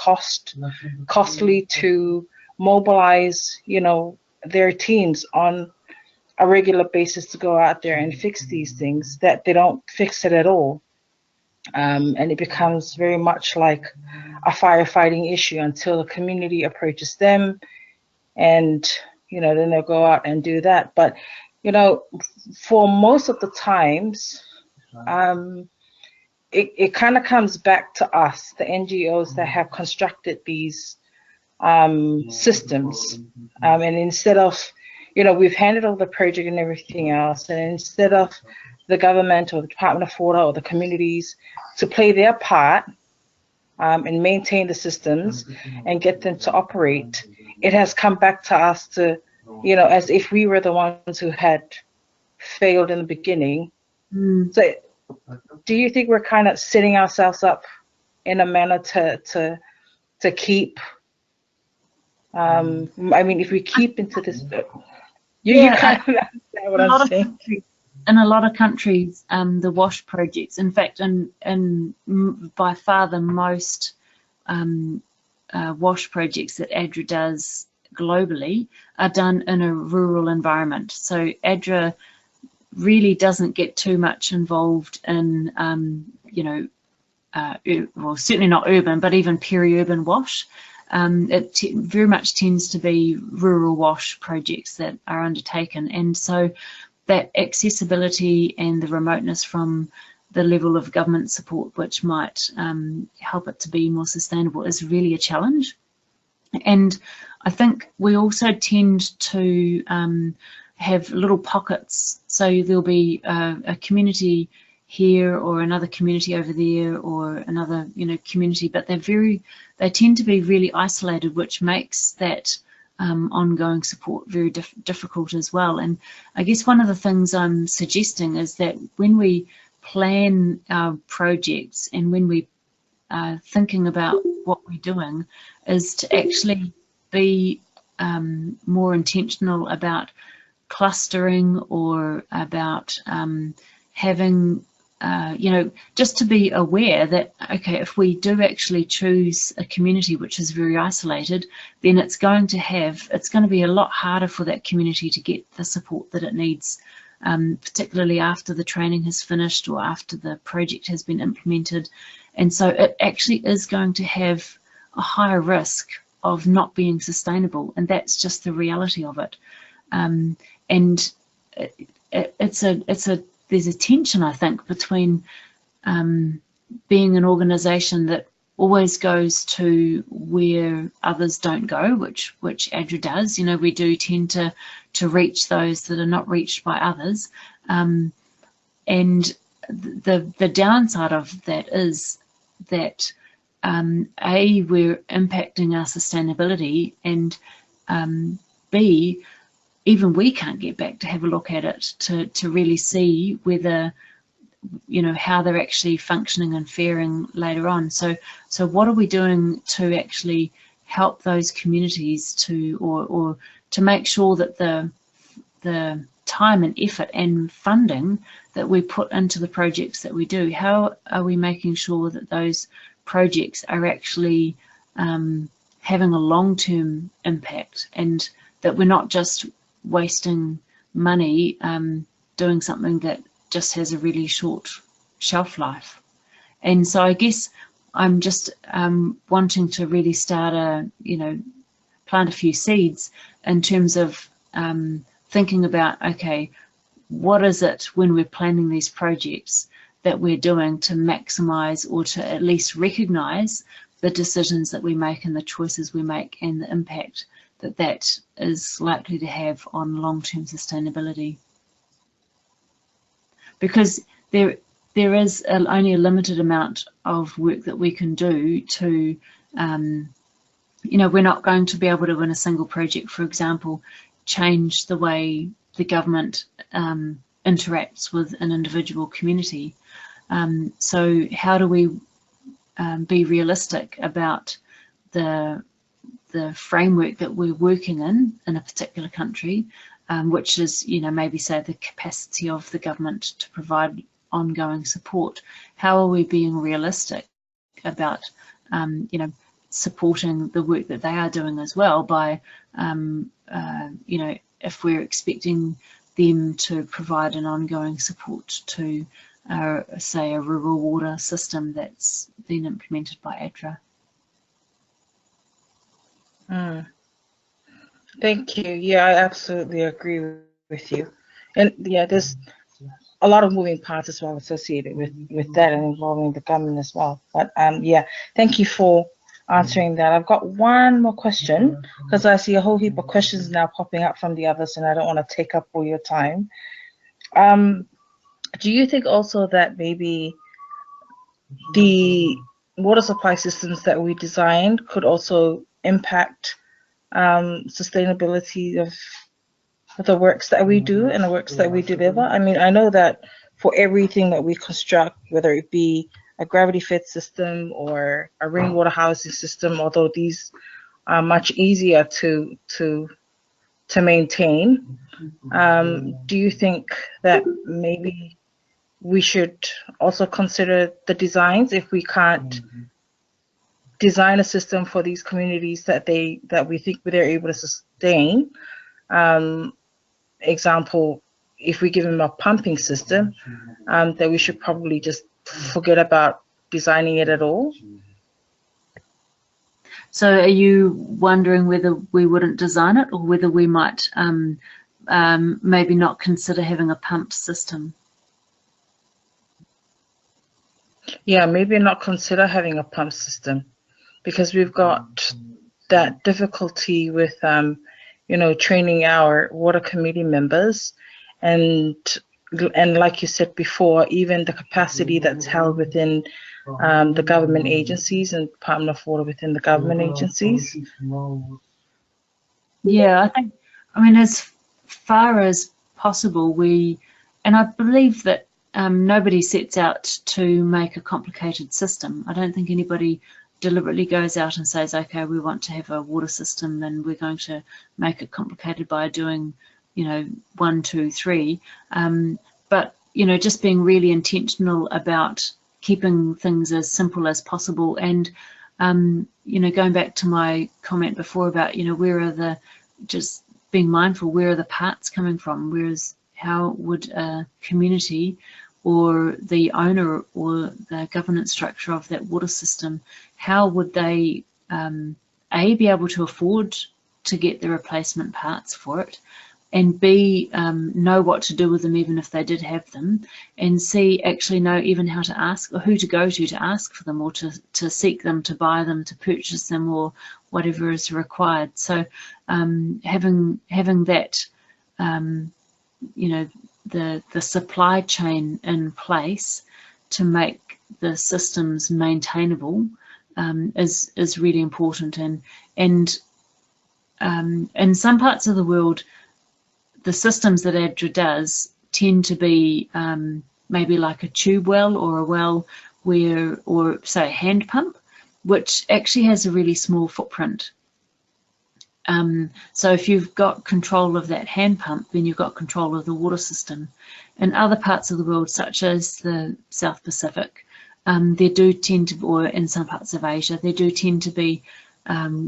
costly to mobilize, you know, their teams on a regular basis to go out there and fix these things, that they don't fix it at all. And it becomes very much like a firefighting issue until the community approaches them, and, you know, then they'll go out and do that. But, you know, for most of the times, it kind of comes back to us, the NGOs that have constructed these systems. And instead of, you know, we've handed over the project and everything else, and instead of the government or the Department of Water or the communities to play their part and maintain the systems and get them to operate, it has come back to us to, you know, as if we were the ones who had failed in the beginning. So do you think we're kind of setting ourselves up in a manner to keep, I mean, if we keep into this, you kind of understand what I'm saying. In a lot of countries, the WASH projects, in fact, in by far the most WASH projects that ADRA does globally are done in a rural environment. So ADRA really doesn't get too much involved in, you know, well, certainly not urban, but even peri-urban WASH. It very much tends to be rural WASH projects that are undertaken, and so that accessibility and the remoteness from the level of government support which might help it to be more sustainable is really a challenge. And I think we also tend to have little pockets, so there'll be a community here or another community over there or another, you know, community, but they tend to be really isolated, which makes that ongoing support very difficult as well. And I guess one of the things I'm suggesting is that when we plan our projects and when we are thinking about what we're doing, is to actually be more intentional about clustering or about having, you know, just to be aware that, okay, if we do actually choose a community which is very isolated, then it's going to be a lot harder for that community to get the support that it needs, particularly after the training has finished or after the project has been implemented. And so it actually is going to have a higher risk of not being sustainable, and that's just the reality of it. And there's a tension, I think, between being an organisation that always goes to where others don't go, which ADRA does. You know, we do tend to reach those that are not reached by others. And the downside of that is that we're impacting our sustainability, and B, even we can't get back to have a look at it to really see whether, you know, how they're actually functioning and faring later on. So what are we doing to actually help those communities to, or to make sure that the time and effort and funding that we put into the projects that we do, how are we making sure that those projects are actually having a long-term impact, and that we're not just wasting money doing something that just has a really short shelf life. And so I guess I'm just wanting to really start plant a few seeds in terms of thinking about, okay, what is it when we're planning these projects that we're doing to maximize, or to at least recognize the decisions that we make and the choices we make and the impact that that is likely to have on long-term sustainability. Because there is only a limited amount of work that we can do to, you know, we're not going to be able to, in a single project, for example, change the way the government interacts with an individual community. So how do we be realistic about the framework that we're working in a particular country, which is, you know, maybe say the capacity of the government to provide ongoing support? How are we being realistic about, you know, supporting the work that they are doing as well by, you know, if we're expecting them to provide an ongoing support to, say, a rural water system that's been implemented by ADRA. Thank you. Yeah, I absolutely agree with you. And yeah, there's a lot of moving parts as well associated with that, and involving the government as well. But yeah, thank you for answering that. I've got one more question, because I see a whole heap of questions now popping up from the others, and I don't want to take up all your time. Do you think also that maybe the water supply systems that we designed could also impact sustainability of the works that we do and the works that we deliver? I mean, I know that for everything that we construct, whether it be a gravity-fed system or a rainwater housing system, although these are much easier to maintain, do you think that maybe we should also consider the designs if we can't design a system for these communities that we think they're able to sustain? Example, if we give them a pumping system, that we should probably just forget about designing it at all. So are you wondering whether we wouldn't design it, or whether we might maybe not consider having a pump system? Yeah, maybe not consider having a pump system, because we've got that difficulty with you know, training our water committee members, and like you said before, even the capacity that's held within the government agencies and Department of Water within the government agencies. Yeah, I mean, as far as possible, and I believe that nobody sets out to make a complicated system. I don't think anybody deliberately goes out and says, okay, we want to have a water system and we're going to make it complicated by doing, you know, 1, 2, 3. But, you know, just being really intentional about keeping things as simple as possible. And, you know, going back to my comment before about, you know, just being mindful, where are the parts coming from? How would a community or the owner or the governance structure of that water system, how would they A, be able to afford to get the replacement parts for it, and B, know what to do with them even if they did have them, and C, actually know even how to ask, or who to go to ask for them, or to seek them, to buy them, to purchase them, or whatever is required. So having that, you know, the supply chain in place to make the systems maintainable is really important. And in some parts of the world, the systems that ADRA does tend to be maybe like a tube well or a well or say a hand pump, which actually has a really small footprint. So if you've got control of that hand pump, then you've got control of the water system. In other parts of the world, such as the South Pacific, there do tend to, or in some parts of Asia, there do tend to be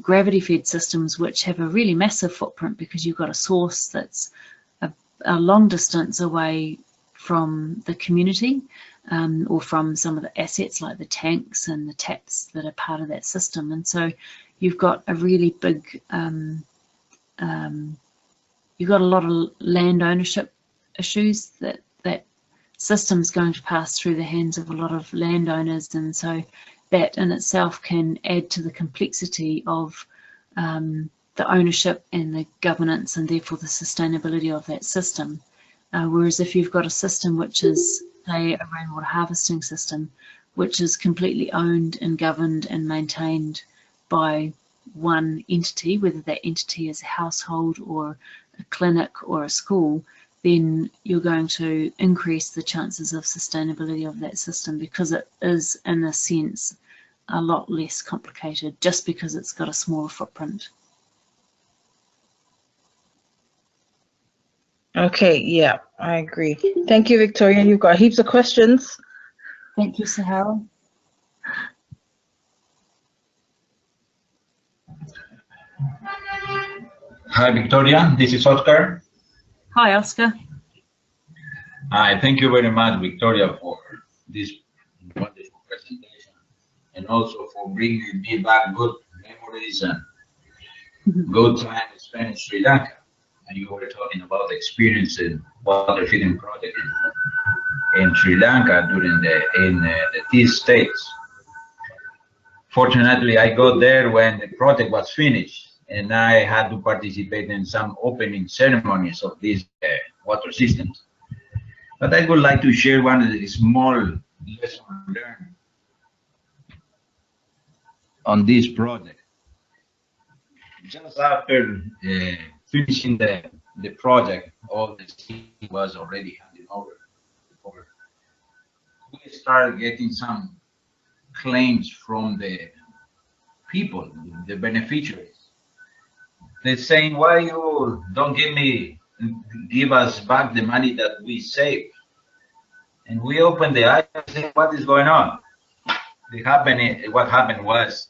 gravity-fed systems which have a really massive footprint because you've got a source that's a long distance away from the community, or from some of the assets like the tanks and the taps that are part of that system. And so you've got a really big, you've got a lot of land ownership issues that system's going to pass through the hands of a lot of landowners, and so that in itself can add to the complexity of the ownership and the governance, and therefore the sustainability of that system. Whereas if you've got a system which is, say, a rainwater harvesting system, which is completely owned and governed and maintained by one entity, whether that entity is a household or a clinic or a school, then you're going to increase the chances of sustainability of that system, because it is, in a sense, a lot less complicated just because it's got a smaller footprint. Okay, yeah, I agree. Thank you, Victoria. You've got heaps of questions. Thank you, Sahara. Hi, Victoria. This is Oscar. Hi, Oscar. Hi, thank you very much, Victoria, for this wonderful presentation, and also for bringing me back good memories and good time spent in Sri Lanka. And you were talking about the experience in water feeding project in Sri Lanka during the tea states. Fortunately, I got there when the project was finished, and I had to participate in some opening ceremonies of these water systems. But I would like to share one of the small lessons learned on this project. Just after finishing the project, all the steam was already handed over. We started getting some claims from the people, the beneficiaries. They're saying, why you don't give us back the money that we saved? And we opened the eyes and said, what is going on? What happened was,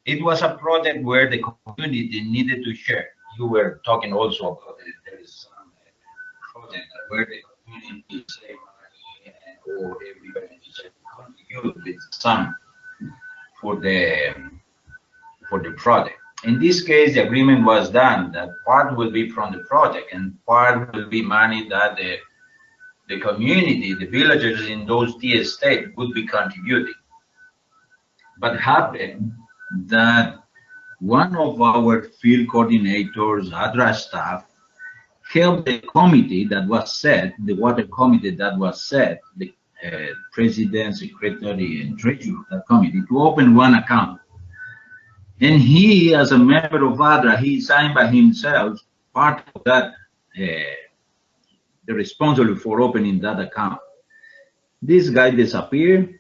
it was a project where the community needed to share. You were talking also about it. There is some project where the community save money, or every beneficiary contribute with some for the project. In this case, the agreement was done that part will be from the project and part will be money that the community, the villagers in those tea estates would be contributing. But happened that one of our field coordinators, ADRA staff, helped the committee that was set, the water committee that was set, the president, secretary, and treasurer of that committee, to open one account. And he, as a member of ADRA, he signed by himself part of that, the responsible for opening that account. This guy disappeared.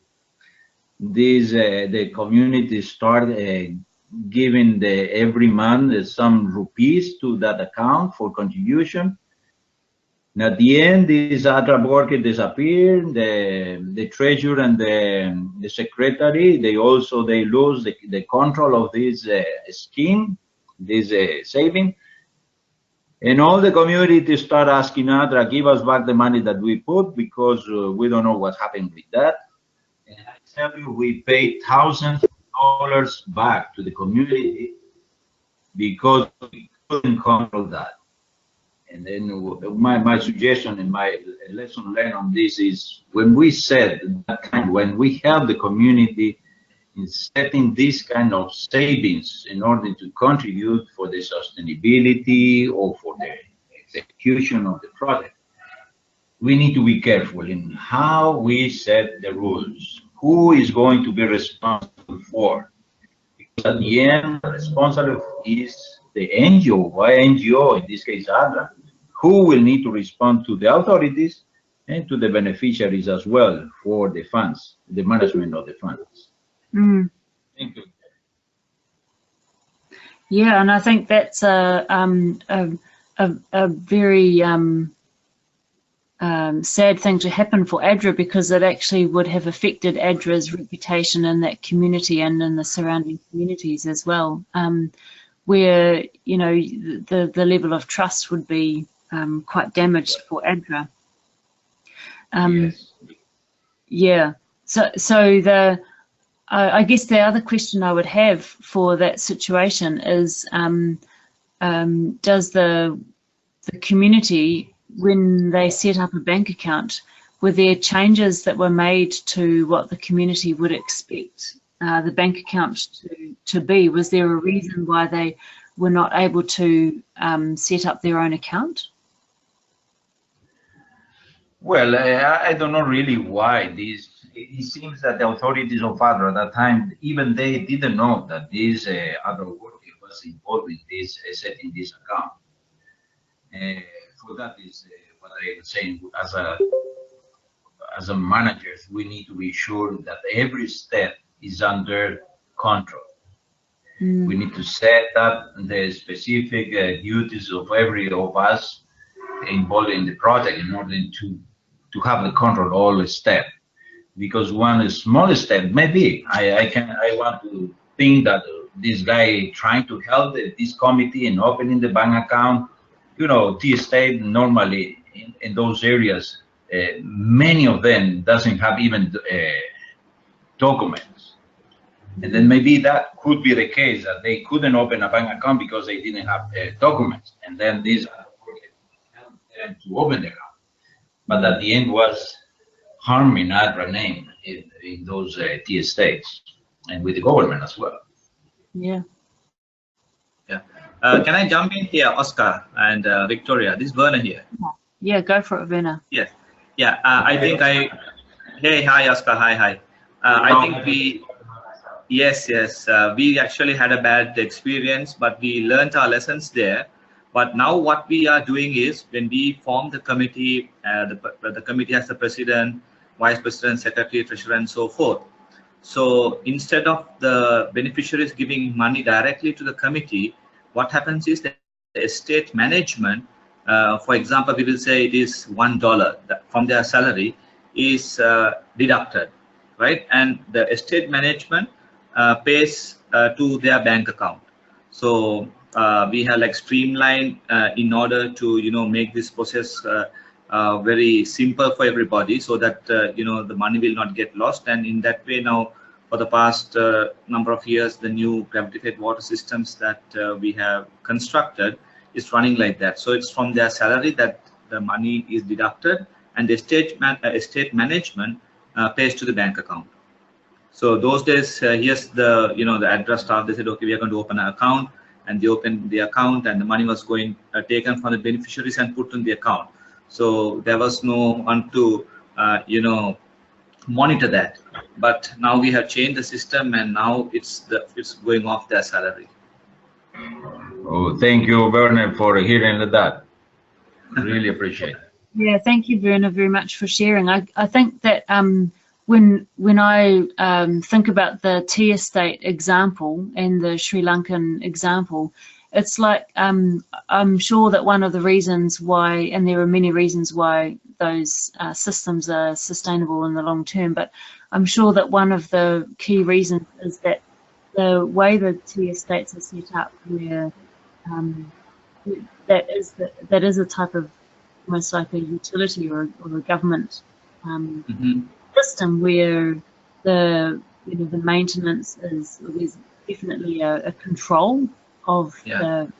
The community started giving every month some rupees to that account for contribution. And at the end, this ADRA worker disappeared. The treasurer and the secretary, they lose the control of this scheme, this saving. And all the community start asking ADRA, give us back the money that we put, because we don't know what happened with that. And I tell you, we paid thousands of dollars back to the community because we couldn't control that. And then my suggestion and my lesson learned on this is, when we said that kind, when we help the community in setting this kind of savings in order to contribute for the sustainability or for the execution of the project, we need to be careful in how we set the rules. Who is going to be responsible for? Because at the end, the responsible is the NGO, in this case ADRA, who will need to respond to the authorities and to the beneficiaries as well for the funds, the management of the funds. Mm. Thank you. Yeah, and I think that's a very sad thing to happen for ADRA, because it actually would have affected ADRA's reputation in that community and in the surrounding communities as well, where, you know, the level of trust would be quite damaged for ADRA. Yes. Yeah. So I guess the other question I would have for that situation is, does the community, when they set up a bank account, were there changes that were made to what the community would expect the bank account to be? Was there a reason why they were not able to set up their own account? Well, I don't know really why this. It seems that the authorities of ADRA at that time, even they didn't know that this other worker was involved in this setting this account. For that is what I am saying. As a managers, we need to be sure that every step is under control. We need to set up the specific duties of every of us involved in the project in order to have the control all the step. Because one small step, maybe I want to think that this guy trying to help this committee in opening the bank account, you know, T-State normally in those areas, many of them doesn't have even documents. And then maybe that could be the case, that they couldn't open a bank account because they didn't have documents. And then this helped them to open the account. But at the end was harming ADRA name in those T-States and with the government as well. Yeah. Yeah. Can I jump in here, Oscar and Victoria? This is Werner here. Yeah, go for it, Werner. Yes. Yeah. I think Hey, hi, Oscar. Hi. I think we. Yes. We actually had a bad experience, but we learned our lessons there. But now what we are doing is, when we form the committee, the committee has the president, vice president, secretary, treasurer, and so forth. So instead of the beneficiaries giving money directly to the committee, what happens is that the estate management, for example, we will say it is $1 from their salary is deducted, right? And the estate management pays to their bank account. So we have like streamlined in order to, you know, make this process very simple for everybody, so that you know, the money will not get lost. And in that way, now for the past number of years, the new gravity-fed water systems that we have constructed is running like that. So it's from their salary that the money is deducted, and the estate management pays to the bank account. So those days, here's the, you know, the ADRA staff, they said, okay, we are going to open an account, and they opened the account, and the money was going taken from the beneficiaries and put in the account. So there was no one to, you know, monitor that. But now we have changed the system, and now it's going off their salary. Oh, thank you, Werner, for hearing that. Really appreciate it. Yeah, thank you, Werner, very much for sharing. I think that when I think about the tea estate example and the Sri Lankan example, it's like I'm sure that one of the reasons why, and there are many reasons why those systems are sustainable in the long term, but I'm sure that one of the key reasons is that the way the tea estates are set up, where that is a type of almost like a utility or a government system, where the maintenance there's definitely a control of the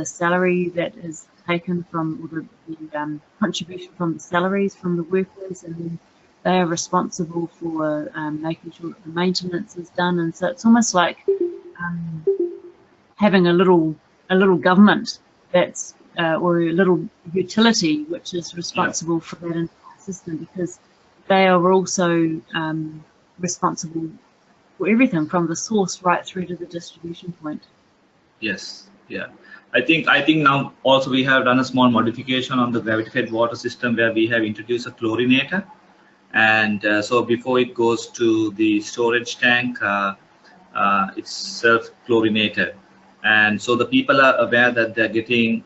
salary that is taken from, or the contribution from the salaries from the workers, and then they are responsible for making sure that the maintenance is done. And so it's almost like having a little government that's or a little utility which is responsible for that entire system, because they are also responsible for everything from the source right through to the distribution point. Yes, yeah. I think now also we have done a small modification on the gravity-fed water system where we have introduced a chlorinator, and so before it goes to the storage tank, it's self-chlorinated, and so the people are aware that they're getting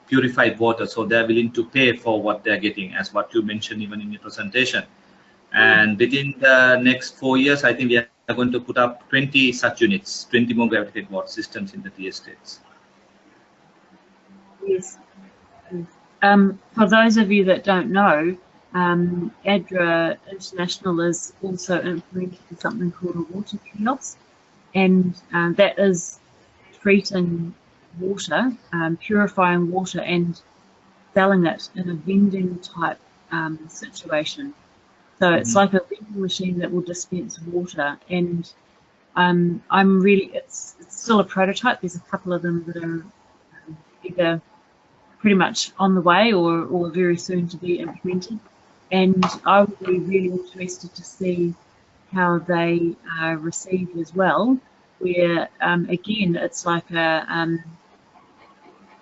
purified water, so they're willing to pay for what they're getting, as what you mentioned even in your presentation. And within the next 4 years, I think we are going to put up 20 such units, 20 more gravity-fed water systems in the tea estates. Yes. For those of you that don't know, ADRA International is also implementing something called a water kiosk, and that is treating water, purifying water and selling it in a vending type situation. So it's like a vending machine that will dispense water, and it's still a prototype. There's a couple of them that are either pretty much on the way or very soon to be implemented. And I would be really interested to see how they are received as well, where again, it's like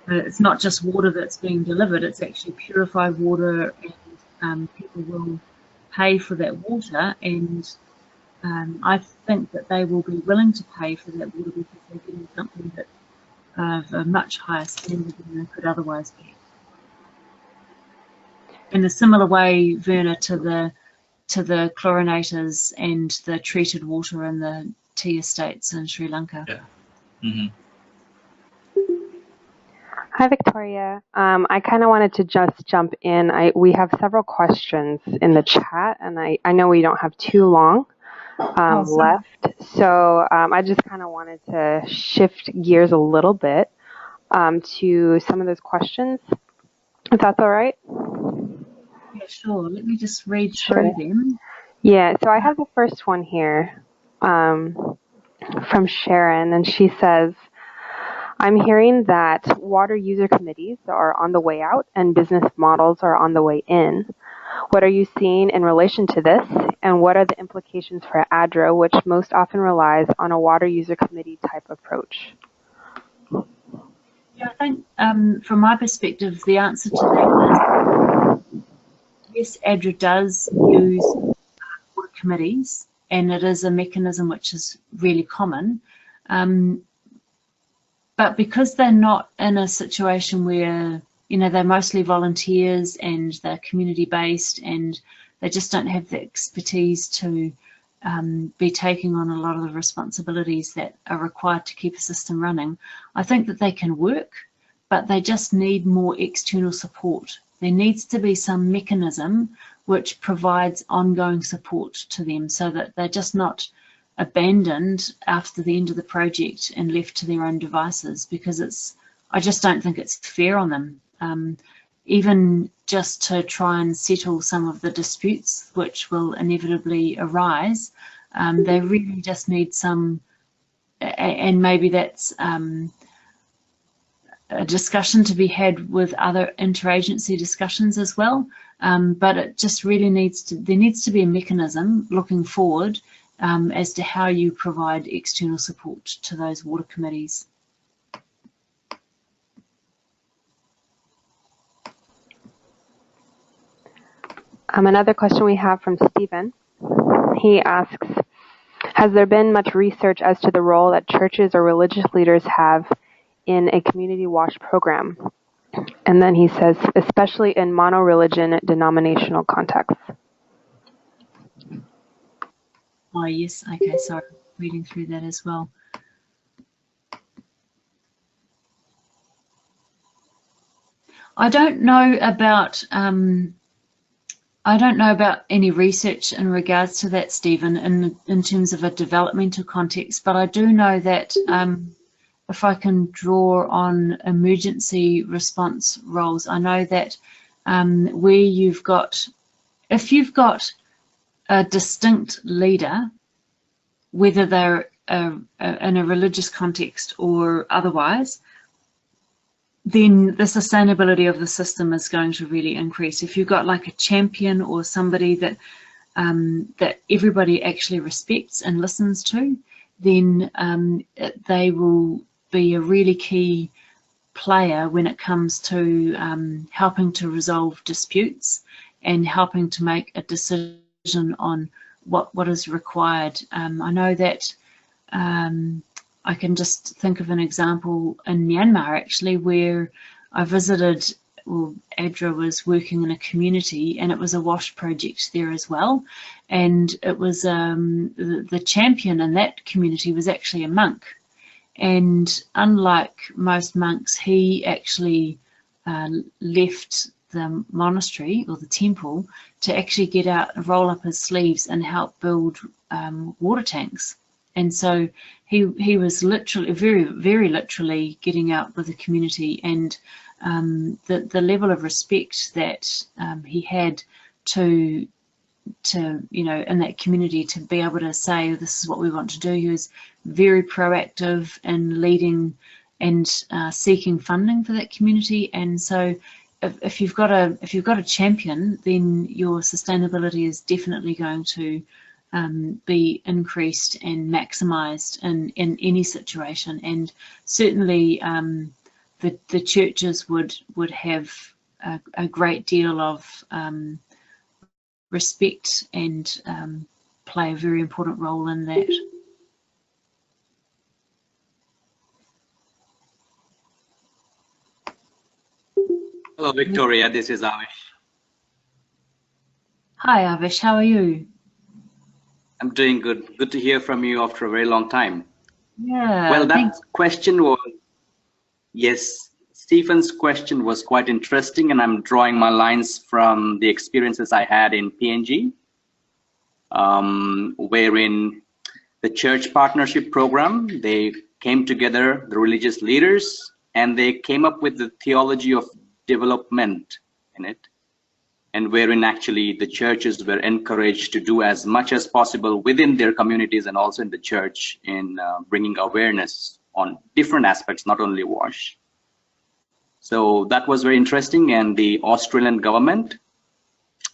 it's not just water that's being delivered, it's actually purified water, and people will pay for that water, and I think that they will be willing to pay for that water because they're getting something that of a much higher standard than they could otherwise get. In a similar way, Verna, to the chlorinators and the treated water in the tea estates in Sri Lanka. Yeah. Mm-hmm. Hi, Victoria. I kind of wanted to just jump in. We have several questions in the chat, and I know we don't have too long left. So I just kind of wanted to shift gears a little bit to some of those questions, if that's all right. Yeah, sure. Let me just read through them. Yeah, so I have the first one here from Sharon, and she says, I'm hearing that water user committees are on the way out and business models are on the way in. What are you seeing in relation to this, and what are the implications for ADRA, which most often relies on a water user committee type approach? Yeah, I think from my perspective, the answer to that is yes, ADRA does use water committees, and it is a mechanism which is really common. But because they're not in a situation where, they're mostly volunteers and they're community-based and they just don't have the expertise to be taking on a lot of the responsibilities that are required to keep a system running, I think that they can work, but they just need more external support. There needs to be some mechanism which provides ongoing support to them so that they're just not abandoned after the end of the project and left to their own devices, because I just don't think it's fair on them. Even just to try and settle some of the disputes which will inevitably arise, they really just need some, and maybe that's a discussion to be had with other interagency discussions as well, but it just really there needs to be a mechanism looking forward as to how you provide external support to those water committees. Another question we have from Stephen. He asks, has there been much research as to the role that churches or religious leaders have in a community wash program? And then he says, especially in mono-religion denominational contexts. Oh, yes. Okay, sorry. Reading through that as well. I don't know about any research in regards to that, Stephen, in terms of a developmental context, but I do know that if I can draw on emergency response roles, I know that where if you've got a distinct leader, whether they're in a religious context or otherwise, then the sustainability of the system is going to really increase. If you've got like a champion or somebody that that everybody actually respects and listens to, then they will be a really key player when it comes to helping to resolve disputes and helping to make a decision on what is required. I know that I can just think of an example in Myanmar actually, where I visited, well, ADRA was working in a community, and it was a WASH project there as well, and it was the champion in that community was actually a monk, and unlike most monks, he actually left the monastery or the temple to actually get out, roll up his sleeves and help build water tanks. And so he was literally, very literally getting out with the community, and the level of respect that he had to in that community to be able to say, this is what we want to do. He was very proactive in leading and seeking funding for that community. And so if you've got a champion, then your sustainability is definitely going to be increased and maximized in any situation. And certainly the churches would have a great deal of respect and play a very important role in that. Hello, Victoria. This is Avish. Hi, Avish. How are you? I'm doing good. Good to hear from you after a very long time. Yeah. Well, that thanks. question was, yes, Stephen's question was quite interesting, and I'm drawing my lines from the experiences I had in PNG, wherein the church partnership program, they came together, the religious leaders, and they came up with the theology of development in it, and wherein actually the churches were encouraged to do as much as possible within their communities and also in the church in bringing awareness on different aspects, not only WASH. So that was very interesting, and the Australian government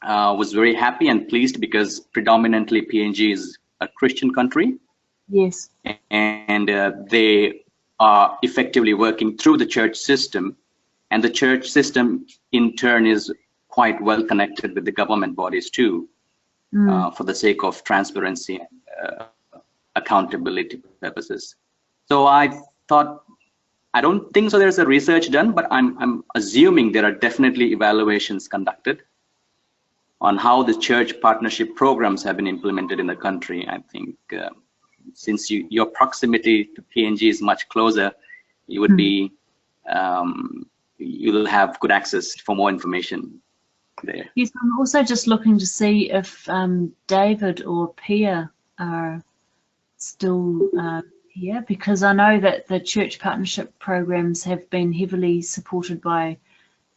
was very happy and pleased because predominantly PNG is a Christian country. Yes. And they are effectively working through the church system, and the church system in turn is quite well connected with the government bodies too, for the sake of transparency and accountability purposes. So I thought, I don't think so there's a research done, but I'm assuming there are definitely evaluations conducted on how the church partnership programs have been implemented in the country. I think since your proximity to PNG is much closer, you would be, you'll have good access for more information there. Yes, I'm also just looking to see if David or Pia are still here, because I know that the church partnership programs have been heavily supported by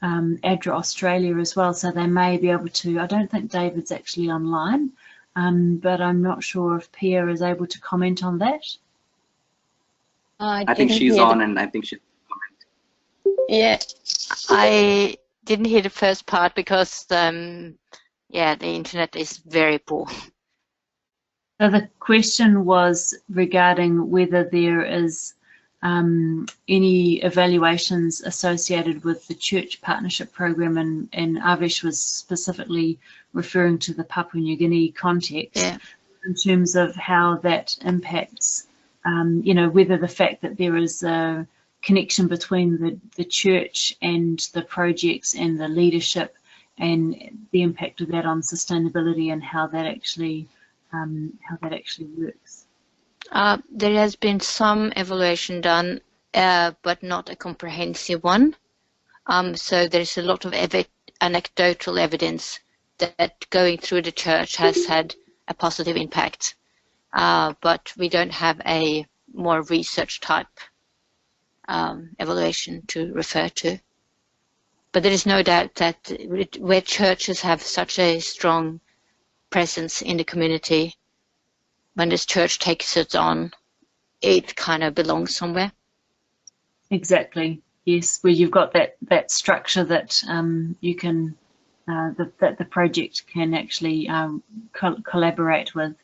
ADRA Australia as well, so they may be able to. I don't think David's actually online, but I'm not sure if Pia is able to comment on that. I think she's on, and I think she'll comment. Yeah, I didn't hear the first part because yeah, the internet is very poor. So the question was regarding whether there is any evaluations associated with the church partnership program, and Avish was specifically referring to the Papua New Guinea context, in terms of how that impacts, whether the fact that there is a connection between the church and the projects and the leadership, and the impact of that on sustainability, and how that actually works. There has been some evaluation done, but not a comprehensive one. So there's a lot of anecdotal evidence that going through the church has had a positive impact, but we don't have a more research type evaluation to refer to. But there is no doubt that where churches have such a strong presence in the community, when this church takes it on, it kind of belongs somewhere. Exactly. Yes, where you've got that structure that you can that the project can actually collaborate with.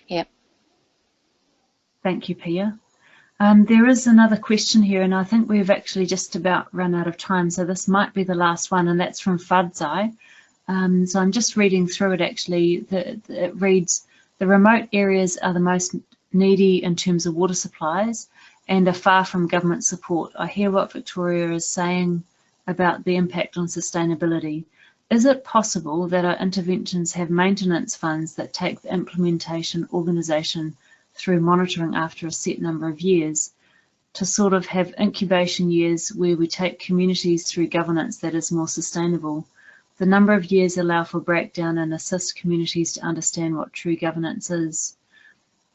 Yep. Thank you, Pia. There is another question here, and I think we've actually just about run out of time, so this might be the last one, and that's from Fadzai. So I'm just reading through it actually. It reads, the remote areas are the most needy in terms of water supplies and are far from government support. I hear what Victoria is saying about the impact on sustainability. Is it possible that our interventions have maintenance funds that take the implementation organisation through monitoring after a set number of years, to sort of have incubation years where we take communities through governance that is more sustainable? The number of years allow for breakdown and assist communities to understand what true governance is.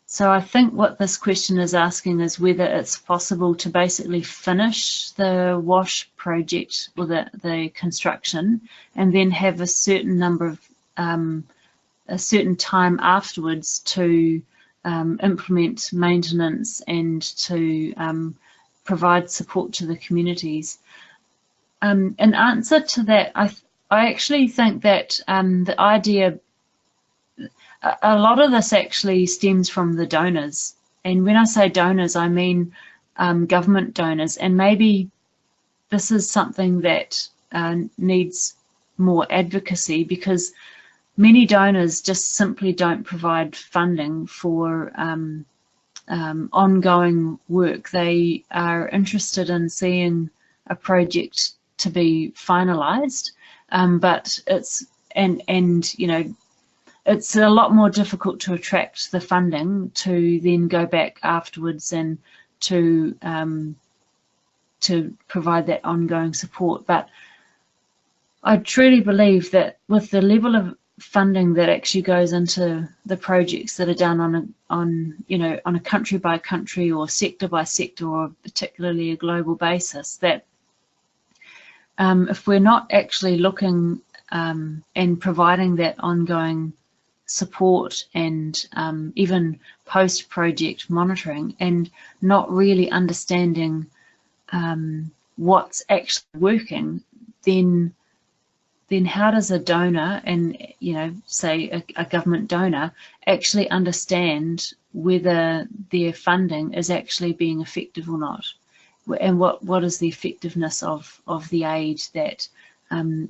So I think what this question is asking is whether it's possible to basically finish the WASH project or the construction and then have a certain number of, a certain time afterwards to implement maintenance and to provide support to the communities. In answer to that, I actually think that the idea, a lot of this actually stems from the donors. And when I say donors, I mean government donors. And maybe this is something that needs more advocacy, because many donors just simply don't provide funding for ongoing work. They are interested in seeing a project to be finalised, but it's you know, it's a lot more difficult to attract the funding to then go back afterwards and to provide that ongoing support. But I truly believe that with the level of funding that actually goes into the projects that are done on a country by country or sector by sector or particularly a global basis, that if we're not actually looking and providing that ongoing support and even post-project monitoring and not really understanding what's actually working, then how does a donor, and say a government donor, actually understand whether their funding is actually being effective or not, and what is the effectiveness of the aid that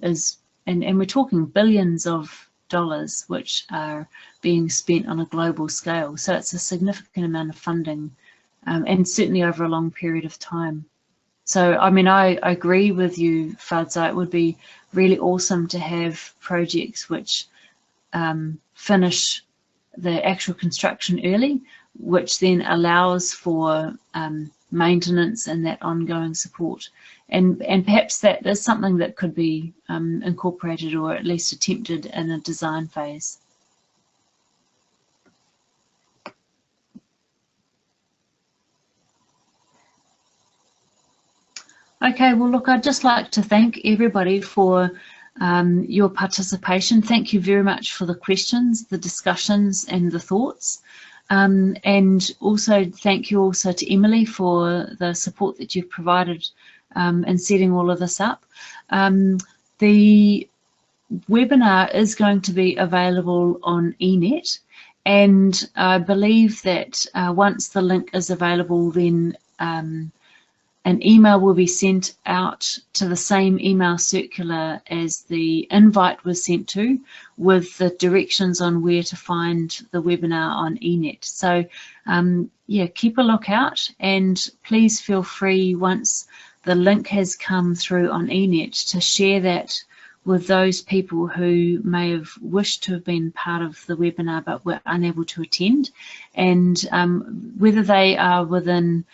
is, and we're talking billions of dollars which are being spent on a global scale, so it's a significant amount of funding, and certainly over a long period of time. So, I mean, I agree with you, Fadzai. It would be really awesome to have projects which finish the actual construction early, which then allows for maintenance and that ongoing support. And perhaps that is something that could be incorporated or at least attempted in a design phase. Okay, well, look, I'd just like to thank everybody for your participation. Thank you very much for the questions, the discussions, and the thoughts. And also thank you also to Emily for the support that you've provided in setting all of this up. The webinar is going to be available on eNet, and I believe that once the link is available, then an email will be sent out to the same email circular as the invite was sent to, with the directions on where to find the webinar on eNet. So yeah, keep a lookout, and please feel free, once the link has come through on eNet, to share that with those people who may have wished to have been part of the webinar but were unable to attend. And whether they are within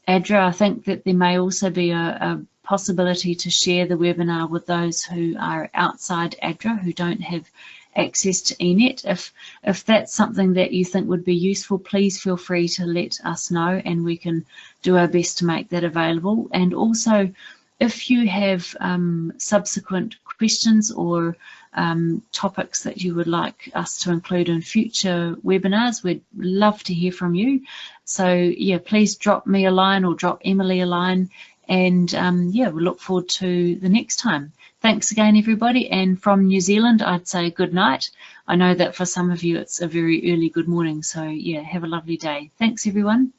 ADRA, I think that there may also be a possibility to share the webinar with those who are outside ADRA, who don't have access to eNet. If that's something that you think would be useful, please feel free to let us know, and we can do our best to make that available. And also, if you have subsequent questions or topics that you would like us to include in future webinars, we'd love to hear from you. So yeah, please drop me a line or drop Emily a line, and yeah, we'll look forward to the next time. Thanks again, everybody. And from New Zealand, I'd say good night. I know that for some of you it's a very early good morning, so yeah, have a lovely day. Thanks, everyone.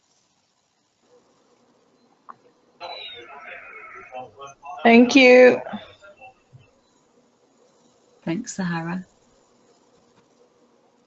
Thank you. Thanks, Sahara.